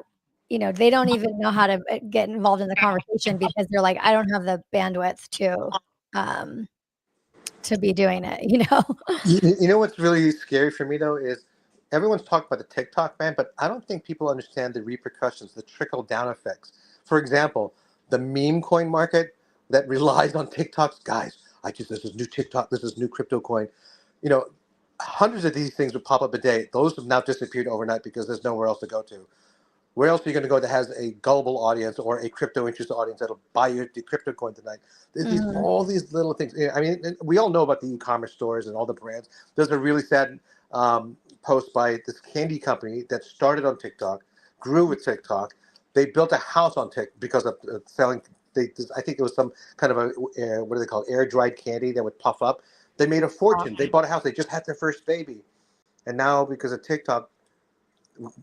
they don't even know how to get involved in the conversation because they're like, I don't have the bandwidth to be doing it. You know what's really scary for me though is everyone's talking about the TikTok ban, but I don't think people understand the repercussions, the trickle down effects. For example, the meme coin market that relies on TikToks, guys. This is new TikTok, this is new crypto coin. Hundreds of these things would pop up a day. Those have now disappeared overnight because there's nowhere else to go to. Where else are you going to go that has a gullible audience or a crypto interested audience that'll buy your crypto coin tonight? There's all these little things. I mean, we all know about the e-commerce stores and all the brands. There's a really sad post by this candy company that started on TikTok, grew with TikTok. They built a house on TikTok because of selling. I think it was some kind of what do they call it? Air dried candy that would puff up. They made a fortune. They bought a house. They just had their first baby. And now because of TikTok,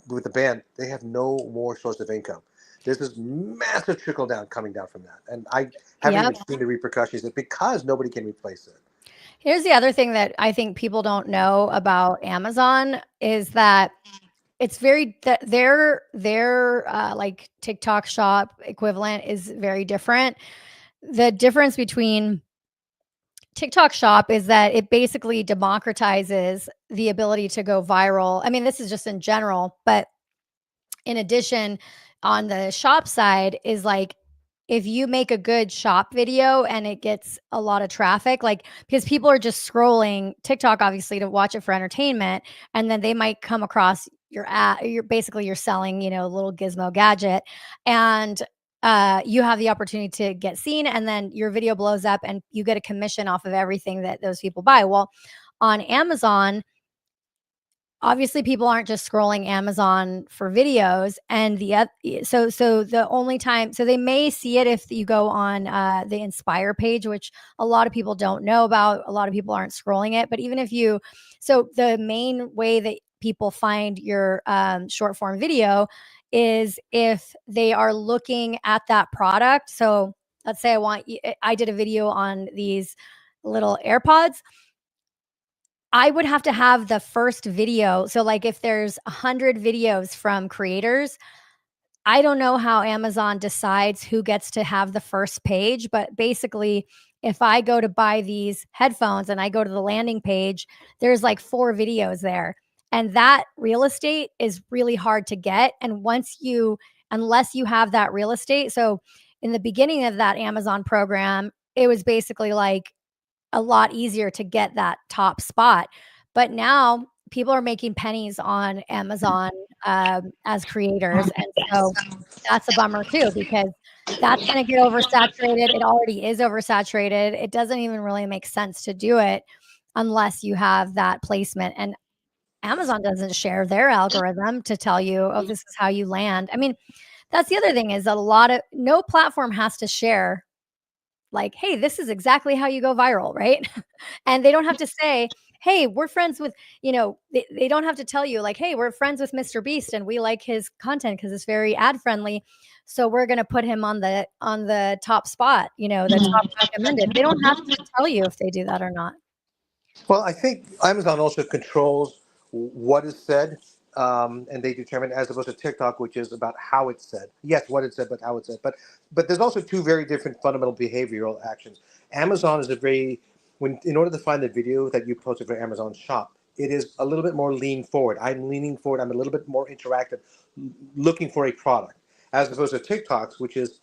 with the ban, they have no more source of income. There's this massive trickle down coming down from that. And I haven't even seen the repercussions because nobody can replace it. Here's the other thing that I think people don't know about Amazon is that it's their like TikTok shop equivalent is very different. The difference between TikTok shop is that it basically democratizes the ability to go viral. I mean, this is just in general, but in addition, on the shop side is like, if you make a good shop video and it gets a lot of traffic, like because people are just scrolling TikTok, obviously, to watch it for entertainment, and then they might come across your ad. You're selling, a little gizmo gadget, and you have the opportunity to get seen, and then your video blows up, and you get a commission off of everything that those people buy. Well, on Amazon, obviously people aren't just scrolling Amazon for videos, and so the only time, so they may see it if you go on the Inspire page, which a lot of people don't know about. A lot of people aren't scrolling it, but even if so the main way that people find your short form video is if they are looking at that product. So let's say I did a video on these little AirPods. I would have to have the first video. So like if there's 100 videos from creators, I don't know how Amazon decides who gets to have the first page, but basically if I go to buy these headphones and I go to the landing page, there's like 4 videos there. And that real estate is really hard to get. And unless you have that real estate. So in the beginning of that Amazon program, it was basically like a lot easier to get that top spot. But now people are making pennies on Amazon as creators, and so that's a bummer too, because that's going to get oversaturated. It already is oversaturated. It doesn't even really make sense to do it unless you have that placement. And Amazon doesn't share their algorithm to tell you, oh, this is how you land. I mean, that's the other thing, is no platform has to share like, hey, this is exactly how you go viral, right? And they don't have to say, hey, we're friends with, they don't have to tell you like, hey, we're friends with Mr. Beast and we like his content because it's very ad friendly. So we're going to put him on the top spot, the top recommended. They don't have to tell you if they do that or not. Well, I think Amazon also controls what is said, and they determine, as opposed to TikTok, which is about how it's said. Yes, what it's said, but how it's said. But there's also two very different fundamental behavioral actions. Amazon is in order to find the video that you posted for Amazon Shop, it is a little bit more lean forward. I'm leaning forward. I'm a little bit more interactive, looking for a product, as opposed to TikToks, which is,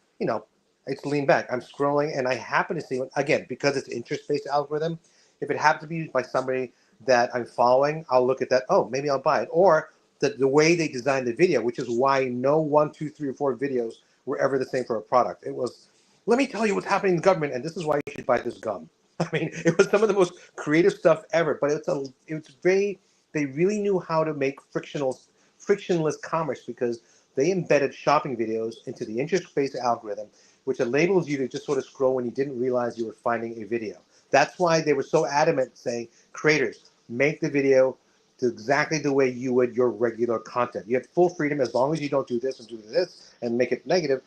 it's lean back. I'm scrolling and I happen to see, again, because it's interest-based algorithm, if it happens to be by somebody that I'm following, I'll look at that. Oh, maybe I'll buy it. Or the way they designed the video, which is why no 1, 2, 3, or 4 videos were ever the same for a product. It was, let me tell you what's happening in the government, and this is why you should buy this gum. I mean, it was some of the most creative stuff ever. But they really knew how to make frictionless commerce, because they embedded shopping videos into the interest-based algorithm, which enables you to just sort of scroll when you didn't realize you were finding a video. That's why they were so adamant saying, creators, make the video to exactly the way you would your regular content. You have full freedom as long as you don't do this and do this and make it negative.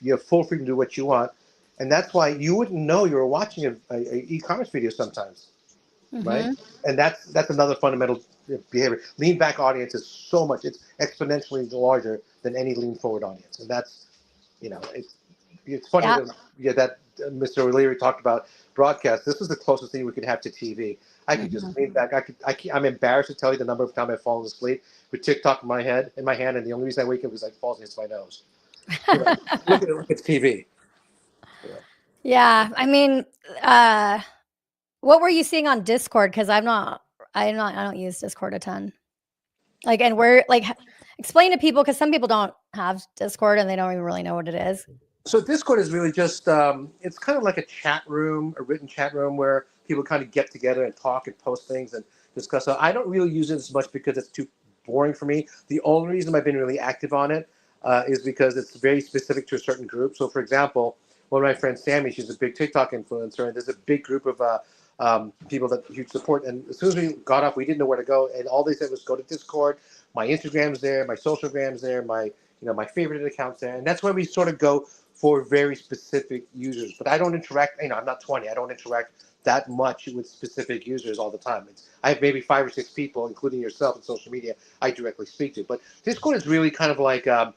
You have full freedom to do what you want. And that's why you wouldn't know you were watching a e-commerce video sometimes, right? And that's another fundamental behavior. Lean back audience is it's exponentially larger than any lean forward audience. And that's, it's funny that Mr. O'Leary talked about broadcast. This is the closest thing we could have to TV. I could just lean back. I'm embarrassed to tell you the number of times I've fallen asleep with TikTok in my hand, and the only reason I wake up is I fall against my nose. Look at TV. Yeah, I mean, what were you seeing on Discord? Because I don't use Discord a ton. Like, and explain to people, because some people don't have Discord and they don't even really know what it is. So Discord is really just, it's kind of like a chat room, a written chat room where people kind of get together and talk and post things and discuss. So I don't really use it as much because it's too boring for me. The only reason I've been really active on it is because it's very specific to a certain group. So for example, one of my friends, Sammy, she's a big TikTok influencer, and there's a big group of people that you support. And as soon as we got up, we didn't know where to go. And all they said was go to Discord. My Instagram's there, my socialgram's there, my favorite account's there. And that's where we sort of go for very specific users. But I don't interact, I'm not 20. I don't interact that much with specific users all the time. I have maybe 5 or 6 people, including yourself, in social media I directly speak to. But Discord is really kind of like, I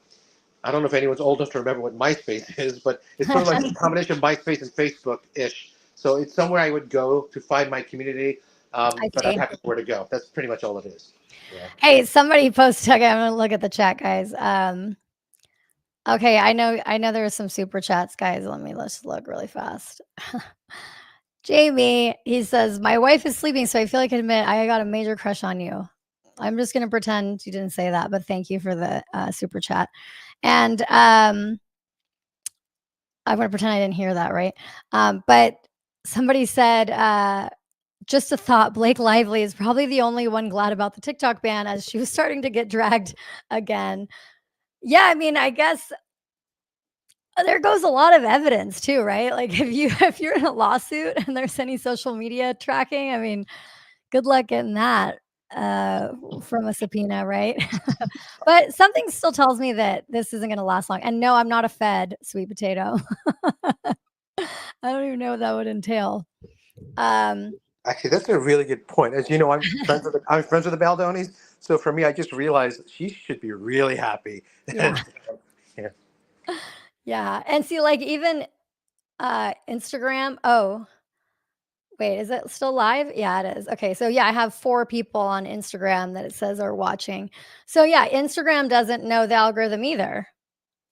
don't know if anyone's old enough to remember what MySpace is, but it's sort of like a combination of MySpace and Facebook-ish. So it's somewhere I would go to find my community, but I'd have where to go. That's pretty much all it is. Yeah. Hey, somebody posted, okay, I'm going to look at the chat, guys. Okay, I know there are some super chats, guys. Let's look really fast. Jamie, he says, my wife is sleeping, so I feel like I admit I got a major crush on you. I'm just going to pretend you didn't say that, but thank you for the super chat. And I'm going to pretend I didn't hear that, right? But somebody said, just a thought, Blake Lively is probably the only one glad about the TikTok ban, as she was starting to get dragged again. Yeah, I mean, I guess there goes a lot of evidence too, right? Like if you're in a lawsuit and there's any social media tracking, I mean, good luck getting that from a subpoena, right? But something still tells me that this isn't going to last long. And no, I'm not a Fed, sweet potato. I don't even know what that would entail. Actually, that's a really good point. As you know, I'm friends with the Baldonis. So for me, I just realized she should be really happy. Yeah. Yeah. And see, like even Instagram. Oh, wait, is it still live? Yeah, it is. Okay. So yeah, I have 4 people on Instagram that it says are watching. So yeah, Instagram doesn't know the algorithm either.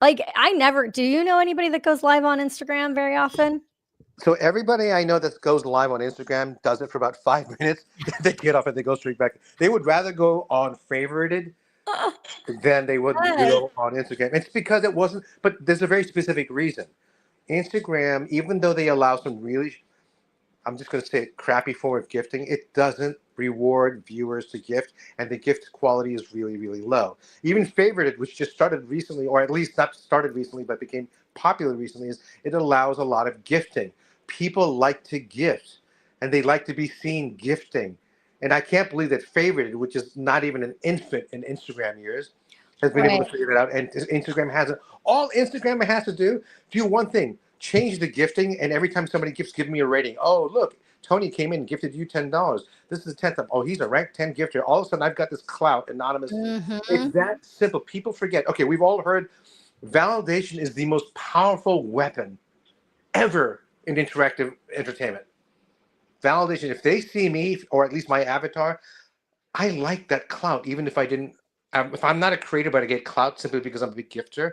Like do you know anybody that goes live on Instagram very often? So everybody I know that goes live on Instagram does it for about 5 minutes. They get off and they go straight back. They would rather go on favorited than they would Yes. go on Instagram. It's because it wasn't. But there's a very specific reason. Instagram, even though they allow some really, I'm just going to say it, crappy form of gifting, it doesn't reward viewers to gift, and the gift quality is really, really low. Even favorited, which just started recently, or at least not started recently, but became popular recently, is it allows a lot of gifting. People like to gift, and they like to be seen gifting. And I can't believe that favorited, which is not even an infant in Instagram years, has been able Right. to figure it out. And Instagram has it. All Instagram has to do one thing: change the gifting. And every time somebody gifts, give me a rating. Oh, look, Tony came in and gifted you $10. This is the 10th time. Oh, he's a ranked 10 gifter. All of a sudden, I've got this clout anonymously. It's Hmm. that simple. People forget. Okay, we've all heard validation is the most powerful weapon ever in interactive entertainment. Validation. If they see me, or at least my avatar, I like that clout, even if I didn't. If I'm not a creator, but I get clout simply because I'm a big gifter.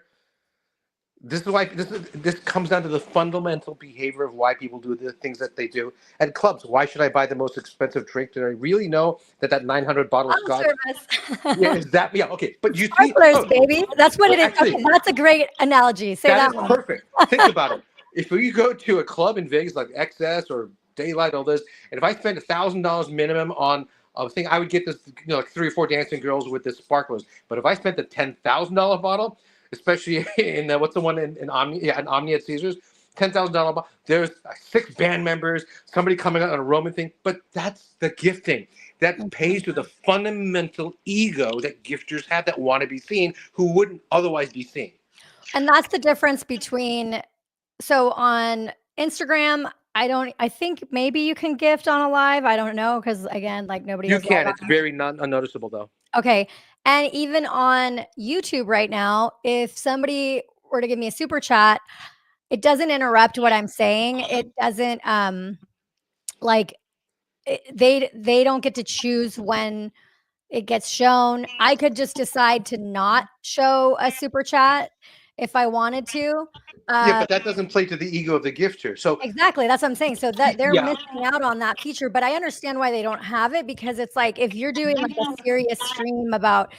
This is why this comes down to the fundamental behavior of why people do the things that they do at clubs. Why should I buy the most expensive drink? Did I really know that 900 bottle of Bottle scotch? Yeah, service. is that yeah? Okay, but you see, Sparklers, oh, baby. That's what it is. actually, Okay, that's a great analogy. Say that that is one. perfect. Think about it. If you go to a club in Vegas like XS or Daylight, all this, and if I spend $1,000 minimum on a thing, I would get this, like 3 or 4 dancing girls with this sparklers. But if I spent the $10,000 bottle, especially in what's the one in Omni, yeah, in Omni at Caesars, $10,000 bottle. There's 6 band members, somebody coming out on a Roman thing. But that's the gifting. That pays to the fundamental ego that gifters have that want to be seen, who wouldn't otherwise be seen. And that's the difference between, so on Instagram, I think maybe you can gift on a live. I don't know, because again, like nobody You goes live can. on. It's very unnoticeable, though. Okay. And even on YouTube right now, if somebody were to give me a super chat, it doesn't interrupt what I'm saying. It doesn't like they don't get to choose when it gets shown. I could just decide to not show a super chat if I wanted to. Yeah, but that doesn't play to the ego of the gifter. So Exactly, that's what I'm saying. So that they're yeah, missing out on that feature, but I understand why they don't have it, because it's like if you're doing like a serious stream about,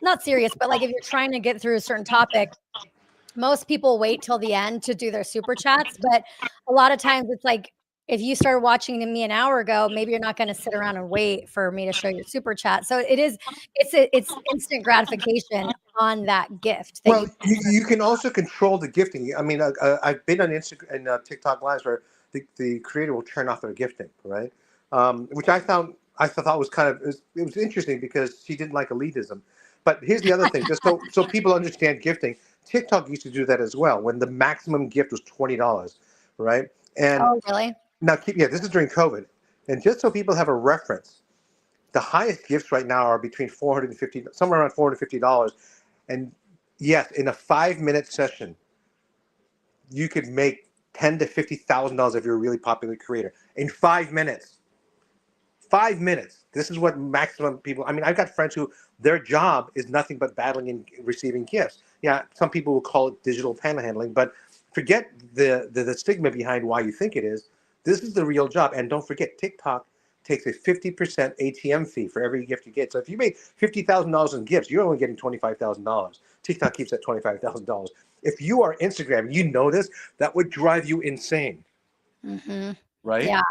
not serious, but like if you're trying to get through a certain topic, most people wait till the end to do their super chats, but a lot of times it's like if you started watching me an hour ago, maybe you're not going to sit around and wait for me to show your super chat. So it's instant gratification on that gift that well, you. you can also control the gifting. I mean, I've been on Instagram and TikTok lives where the creator will turn off their gifting, right? Which I thought was kind of it was interesting because she didn't like elitism. But here's the other thing, just so people understand gifting. TikTok used to do that as well when the maximum gift was $20, right? And Oh, really? now this is during COVID, and just so people have a reference, the highest gifts right now are between 450, somewhere around $450. And yes, in a 5-minute session, you could make $10,000 to $50,000 if you're a really popular creator in 5 minutes. 5 minutes. This is what maximum people. I mean, I've got friends who their job is nothing but battling and receiving gifts. Yeah, some people will call it digital panhandling, but forget the stigma behind why you think it is. This is the real job, and don't forget, TikTok takes a 50% ATM fee for every gift you get. So if you made $50,000 in gifts, you're only getting $25,000. TikTok keeps that $25,000. If you are Instagram, you know this, that would drive you insane, Mm-hmm. right? Yeah.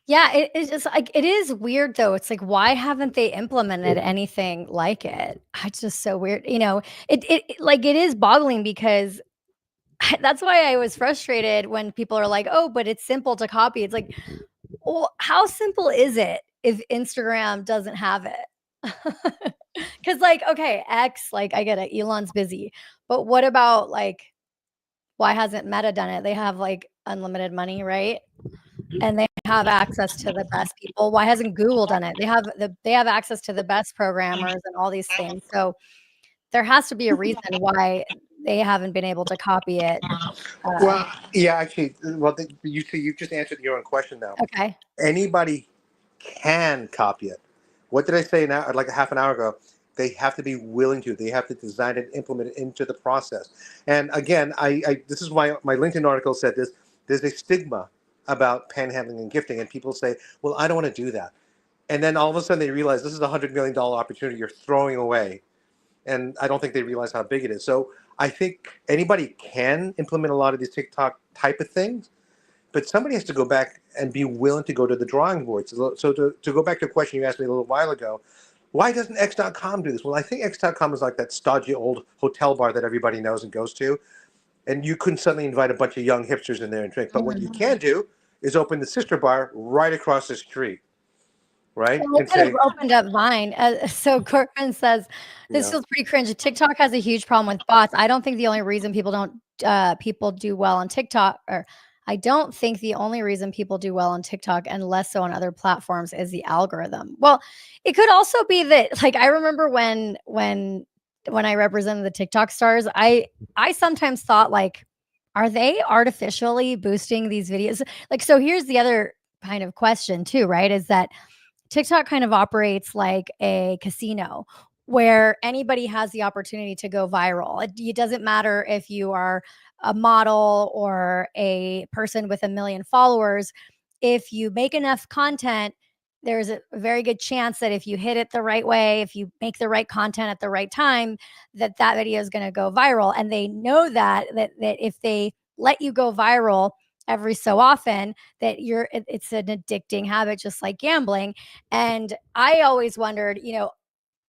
Yeah, it's just like it is weird though. It's like, why haven't they implemented anything like it? It's just so weird. It is boggling because that's why I was frustrated when people are like, "Oh, but it's simple to copy." It's like, well, how simple is it if Instagram doesn't have it? Because, like, okay, X, like, I get it, Elon's busy, but what about like, why hasn't Meta done it? They have like unlimited money, right? And they have access to the best people. Why hasn't Google done it? They have access to the best programmers and all these things. So there has to be a reason why they haven't been able to copy it. Well, yeah, actually, you see, you just answered your own question now. Okay. Anybody can copy it. What did I say now? Like a half an hour ago. They have to be willing to. They have to design it, implement it into the process. And again, I this is why my LinkedIn article said this. There's a stigma about panhandling and gifting, and people say, "Well, I don't want to do that." And then all of a sudden they realize this is a $100 million opportunity you're throwing away, and I don't think they realize how big it is. So I think anybody can implement a lot of these TikTok type of things, but somebody has to go back and be willing to go to the drawing board. So to go back to a question you asked me a little while ago, why doesn't X.com do this? Well, I think X.com is like that stodgy old hotel bar that everybody knows and goes to, and you couldn't suddenly invite a bunch of young hipsters in there and drink. But what you can do is open the sister bar right across the street, right? Well, And they could say, have opened up Vine. So Corcoran says this yeah. feels pretty cringe. TikTok has a huge problem with bots. I don't think the only reason people do well on TikTok, or I don't think the only reason people do well on TikTok and less so on other platforms is the algorithm. Well, it could also be that, like, I remember when I represented the TikTok stars, I sometimes thought, like, are they artificially boosting these videos? Like, so here's the other kind of question too, right? Is that TikTok kind of operates like a casino where anybody has the opportunity to go viral. It doesn't matter if you are a model or a person with 1 million followers. If you make enough content, there's a very good chance that if you hit it the right way, if you make the right content at the right time, that video is going to go viral. And they know that if they let you go viral every so often, that it's an addicting habit, just like gambling. And I always wondered,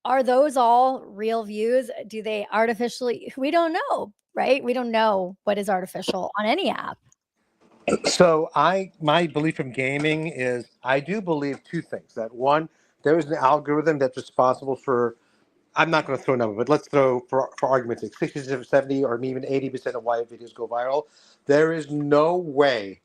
are those all real views? Do they artificially? We don't know, right? We don't know what is artificial on any app. So my belief from gaming is I do believe two things. That one, there is an algorithm that's responsible for, I'm not going to throw a number, but let's throw for argument's sake, 60 to 70 or even 80% of why videos go viral. There is no way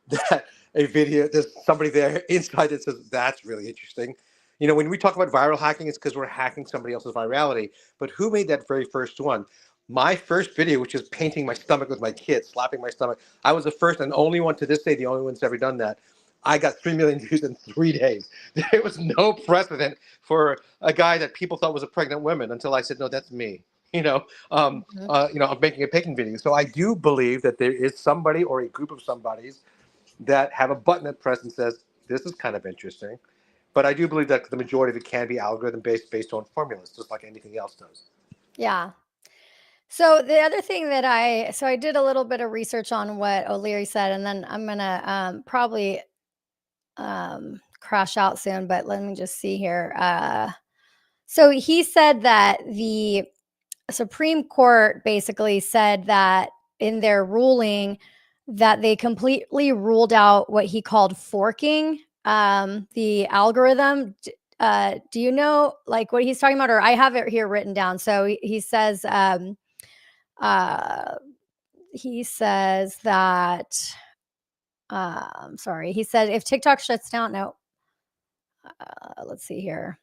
that a video, there's somebody there inside that says, that's really interesting. When we talk about viral hacking, it's because we're hacking somebody else's virality. But who made that very first one? My first video, which is painting my stomach with my kids, slapping my stomach, I was the first and only one to this day, the only one that's ever done that. I got 3 million views in 3 days. There was no precedent for a guy that people thought was a pregnant woman until I said, no, that's me. I'm making a painting video. So I do believe that there is somebody or a group of somebodies that have a button that press and says, this is kind of interesting. But I do believe that the majority of it can be algorithm based on formulas, just like anything else does. Yeah. So the other thing that I did a little bit of research on what O'Leary said, and then I'm gonna probably crash out soon, but let me just see here. So he said that the Supreme Court basically said that in their ruling that they completely ruled out what he called forking the algorithm. Do you know like what he's talking about? Or I have it here written down. So he says that sorry, he said if TikTok shuts down, no, let's see here.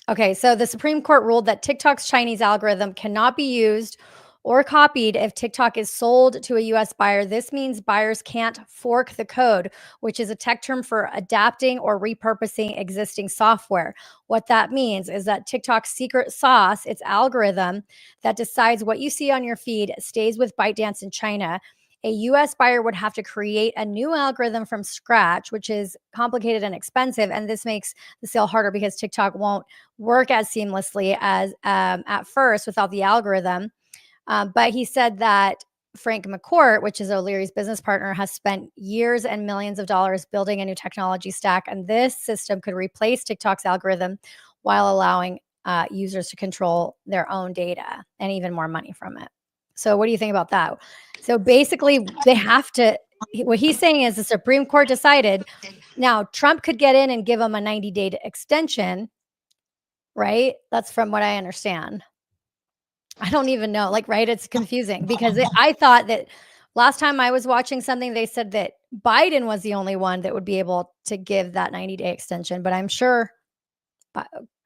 Okay, so the Supreme Court ruled that TikTok's Chinese algorithm cannot be used or copied if TikTok is sold to a US buyer. This means buyers can't fork the code, which is a tech term for adapting or repurposing existing software. What that means is that TikTok's secret sauce, its algorithm that decides what you see on your feed, stays with ByteDance in China. A US buyer would have to create a new algorithm from scratch, which is complicated and expensive. And this makes the sale harder because TikTok won't work as seamlessly as at first without the algorithm. But he said that Frank McCourt, which is O'Leary's business partner, has spent years and millions of dollars building a new technology stack. And this system could replace TikTok's algorithm while allowing users to control their own data and even more money from it. So what do you think about that? So basically, they have to, what he's saying is the Supreme Court decided. Now, Trump could get in and give them a 90-day extension, right? That's from what I understand. I don't even know, like, right? It's confusing because I thought that last time I was watching something, they said that Biden was the only one that would be able to give that 90-day extension, but I'm sure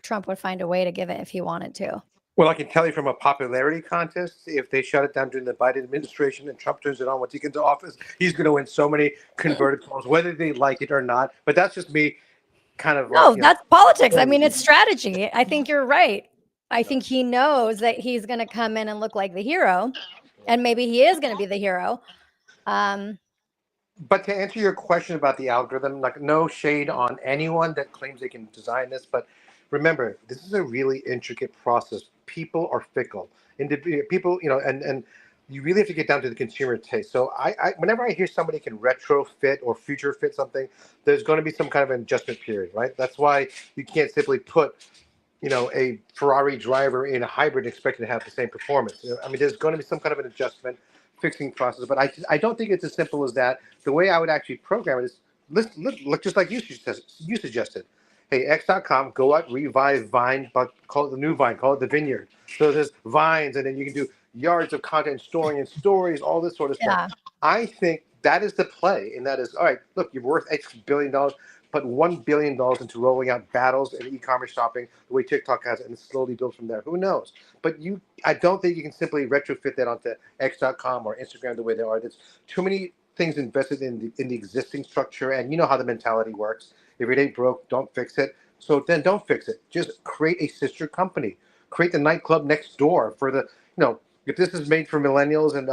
Trump would find a way to give it if he wanted to. Well, I can tell you from a popularity contest, if they shut it down during the Biden administration and Trump turns it on once he gets into office, he's going to win so many converted polls, whether they like it or not. But that's just me kind of No, that's politics. I mean, it's strategy. I think you're right. I think he knows that he's going to come in and look like the hero, and maybe he is going to be the hero. But to answer your question about the algorithm, like no shade on anyone that claims they can design this, but remember, this is a really intricate process. People are fickle. People, and you really have to get down to the consumer taste. So whenever I hear somebody can retrofit or future fit something, there's going to be some kind of an adjustment period, right? That's why you can't simply put a Ferrari driver in a hybrid and expect it to have the same performance. I mean, there's going to be some kind of an adjustment, fixing process, but I don't think it's as simple as that. The way I would actually program it is look just like you suggested. Hey, X.com, go out, revive Vine, but call it the new Vine, call it the Vineyard. So there's Vines, and then you can do yards of content, storing and stories, all this sort of stuff. I think that is the play, and that is, all right, look, you're worth X billion dollars. Put $1 billion into rolling out battles and e-commerce shopping the way TikTok has it, and slowly build from there. Who knows? But I don't think you can simply retrofit that onto X.com or Instagram the way they are. There's too many things invested in the existing structure, and you know how the mentality works. If it ain't broke, don't fix it. So then don't fix it. Just create a sister company. Create the nightclub next door for the, if this is made for millennials and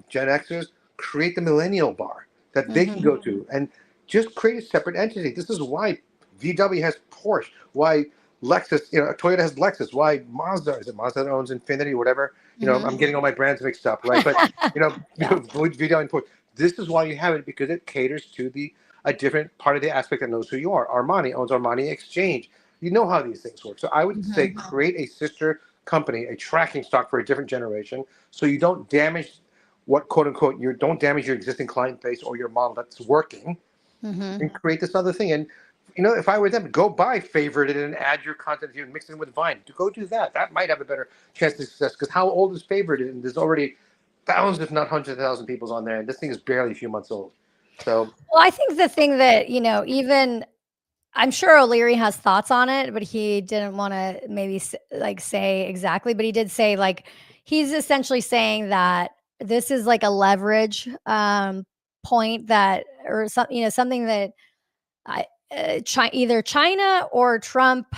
Gen Xers, create the millennial bar that they can go to. And just create a separate entity. This is why VW has Porsche, why Lexus, Toyota has Lexus, why Mazda that owns Infinity, whatever. I'm getting all my brands mixed up, right? But VW and Porsche. This is why you have it, because it caters to a different part of the aspect that knows who you are. Armani owns Armani Exchange. You know how these things work. So I would say create a sister company, a tracking stock for a different generation, so you don't damage what quote unquote don't damage your existing client base or your model that's working. And create this other thing. And if I were them, go buy Favorite and add your content and mix it with Vine. Go do that. That might have a better chance of success, because how old is Favorite? And there's already thousands, if not hundreds of thousands of people on there, and this thing is barely a few months old. So, well, I think the thing that even I'm sure O'Leary has thoughts on it, but he didn't want to maybe say exactly. But he did say, like, he's essentially saying that this is like a leverage point that, or something that either China or Trump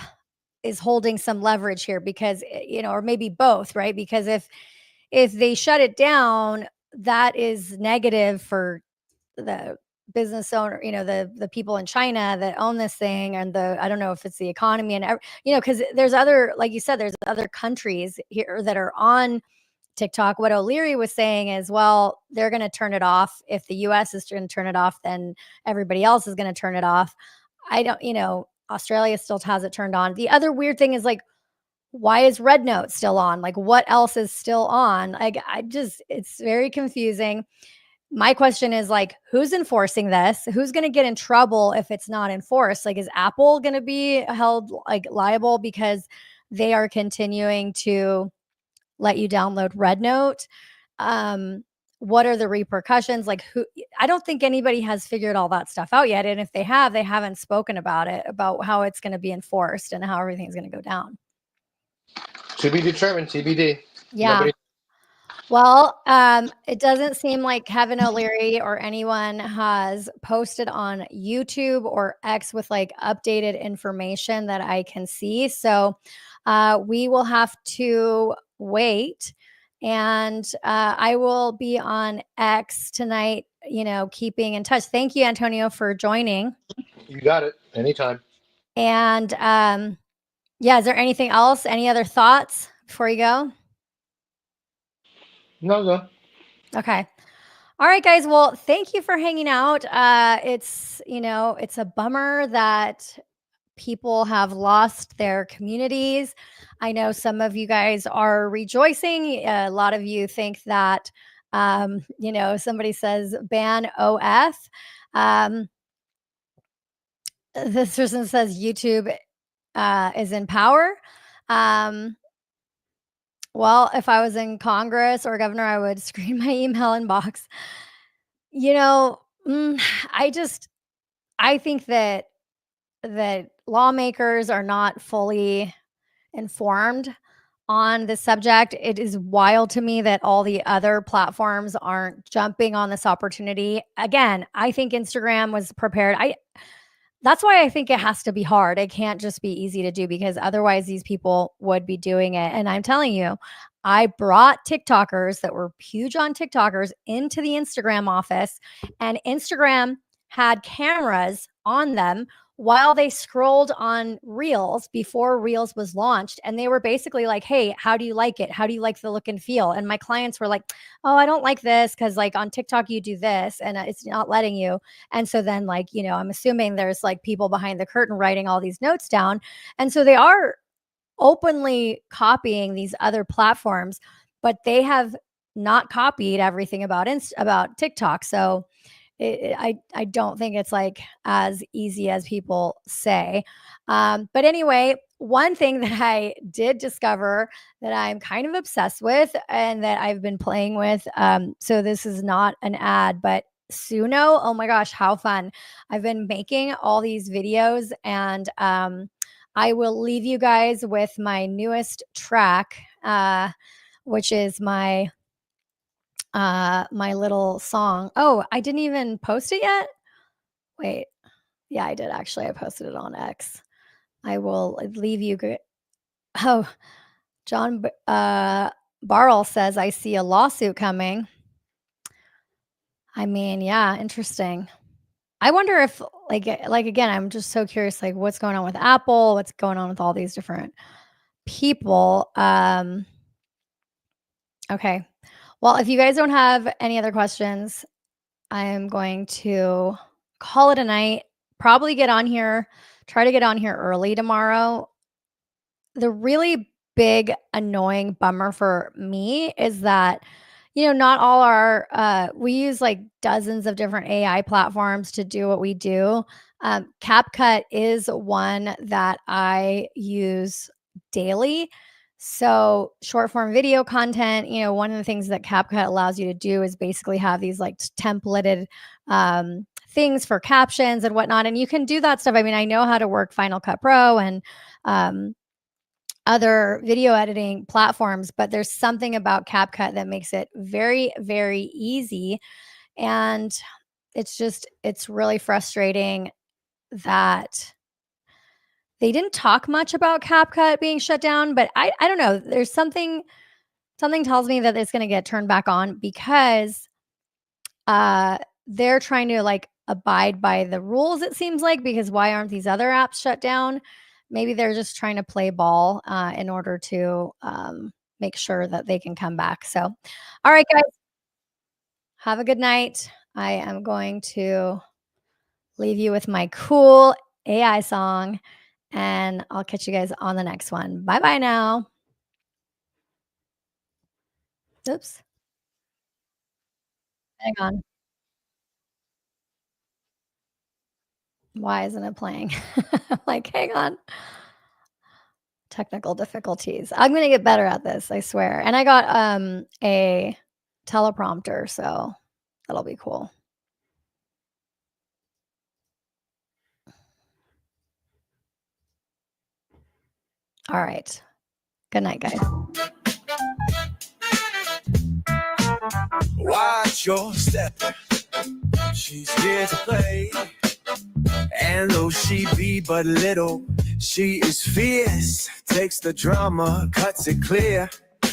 is holding some leverage here, because or maybe both, right? Because if they shut it down, that is negative for the business owner, the people in China that own this thing, and I don't know if it's the economy and because there's other, like you said, there's other countries here that are on TikTok. What O'Leary was saying is, well, they're going to turn it off. If the US is going to turn it off, then everybody else is going to turn it off. I don't, Australia still has it turned on. The other weird thing is, like, why is Red Note still on? Like, what else is still on? Like, it's very confusing. My question is, like, who's enforcing this? Who's going to get in trouble if it's not enforced? Like, is Apple going to be held liable because they are continuing to let you download Red Note? What are the repercussions? Like, I don't think anybody has figured all that stuff out yet. And if they have, they haven't spoken about it, about how it's going to be enforced and how everything's going to go down. To be determined, TBD. Yeah. Well, it doesn't seem like Kevin O'Leary or anyone has posted on YouTube or X with updated information that I can see. So we will have to wait. And I will be on X tonight, keeping in touch. Thank you, Antonio, for joining. You got it. Anytime. And is there anything else? Any other thoughts before you go? No. Okay. All right, guys. Well, thank you for hanging out. It's a bummer that people have lost their communities. I know some of you guys are rejoicing. A lot of you think that, somebody says ban OF. This person says YouTube is in power. Well, if I was in Congress or governor, I would screen my email inbox. I think that lawmakers are not fully informed on this subject. It is wild to me that all the other platforms aren't jumping on this opportunity. Again, I think Instagram was prepared. that's why I think it has to be hard. It can't just be easy to do, because otherwise these people would be doing it. And I'm telling you, I brought TikTokers that were huge on TikTokers into the Instagram office, and Instagram had cameras on them while they scrolled on Reels before Reels was launched. And they were basically like, hey, how do you like it? How do you like the look and feel? And my clients were like, oh, I don't like this because like on TikTok you do this and it's not letting you. And so then like, you know, I'm assuming there's like people behind the curtain writing all these notes down. And so they are openly copying these other platforms, but they have not copied everything about about TikTok. So I don't think it's like as easy as people say. But anyway, one thing that I did discover that I'm kind of obsessed with and that I've been playing with. So this is not an ad, but Suno. Oh my gosh, how fun. I've been making all these videos, and I will leave you guys with my newest track, which is my little song. Oh, I didn't even post it yet. Wait. Yeah, I did actually. I posted it on X. I will leave you. Oh, John Barrel says, I see a lawsuit coming. I mean, yeah, interesting. I wonder if like again, I'm just so curious, like what's going on with Apple, what's going on with all these different people. Okay. Well, if you guys don't have any other questions, I am going to call it a night. Probably try to get on here early tomorrow. The really big, annoying bummer for me is that, you know, not all our, we use like dozens of different AI platforms to do what we do. CapCut is one that I use daily. So short form video content, you know, one of the things that CapCut allows you to do is basically have these like templated things for captions and whatnot. And you can do that stuff. I mean, I know how to work Final Cut Pro and other video editing platforms, but there's something about CapCut that makes it very, very easy. And it's really frustrating that they didn't talk much about CapCut being shut down, but I don't know. There's something tells me that it's going to get turned back on because they're trying to like abide by the rules, it seems like, because why aren't these other apps shut down? Maybe they're just trying to play ball in order to make sure that they can come back. So, all right, guys, have a good night. I am going to leave you with my cool AI song, and I'll catch you guys on the next one. Bye-bye now. Oops. Hang on. Why isn't it playing? Like, hang on. Technical difficulties. I'm going to get better at this, I swear. And I got a teleprompter, so that'll be cool. All right. Good night, guys. Watch your step. She's here to play. And though she be but little, she is fierce. Takes the drama, cuts it clear.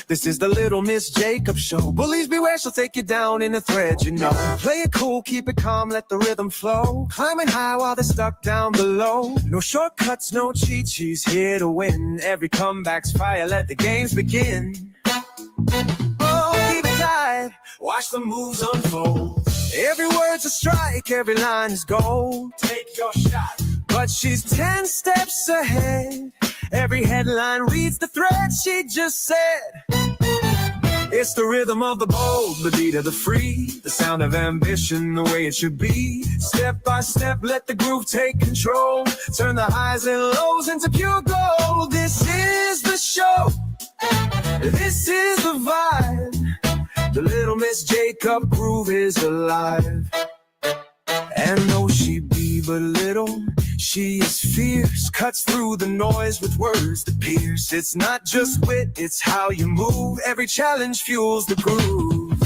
This is the Little Miss Jacob Show. Bullies beware, she'll take you down in a thread, you know. Play it cool, keep it calm, let the rhythm flow. Climbing high while they're stuck down below. No shortcuts, no cheat, she's here to win. Every comeback's fire, let the games begin. Oh, keep it tight, watch the moves unfold. Every word's a strike, every line is gold. Take your shot. But she's 10 steps ahead. Every headline reads the thread she just said. It's the rhythm of the bold, the beat of the free, the sound of ambition, the way it should be. Step by step, let the groove take control. Turn the highs and lows into pure gold. This is the show. This is the vibe. The Little Miss Jacob groove is alive. And though she be but little, she is fierce, cuts through the noise with words that pierce. It's not just wit, it's how you move. Every challenge fuels the groove.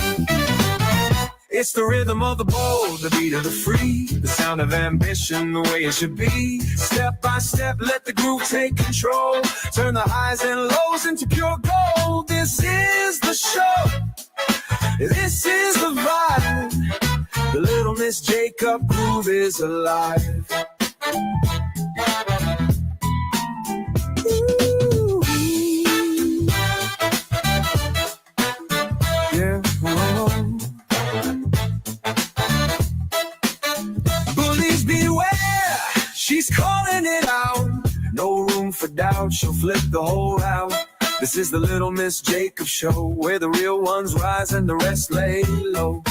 It's the rhythm of the bold, the beat of the free, the sound sound of ambition the way it should be. Step by step, let the groove take control. Turn the highs and lows into pure gold. This is the show. This is the vibe. The Little Miss Jacob groove is alive. Ooh. Yeah. Oh. Bullies beware, she's calling it out. No room for doubt, she'll flip the whole route. This is the Little Miss Jacob Show, where the real ones rise and the rest lay low.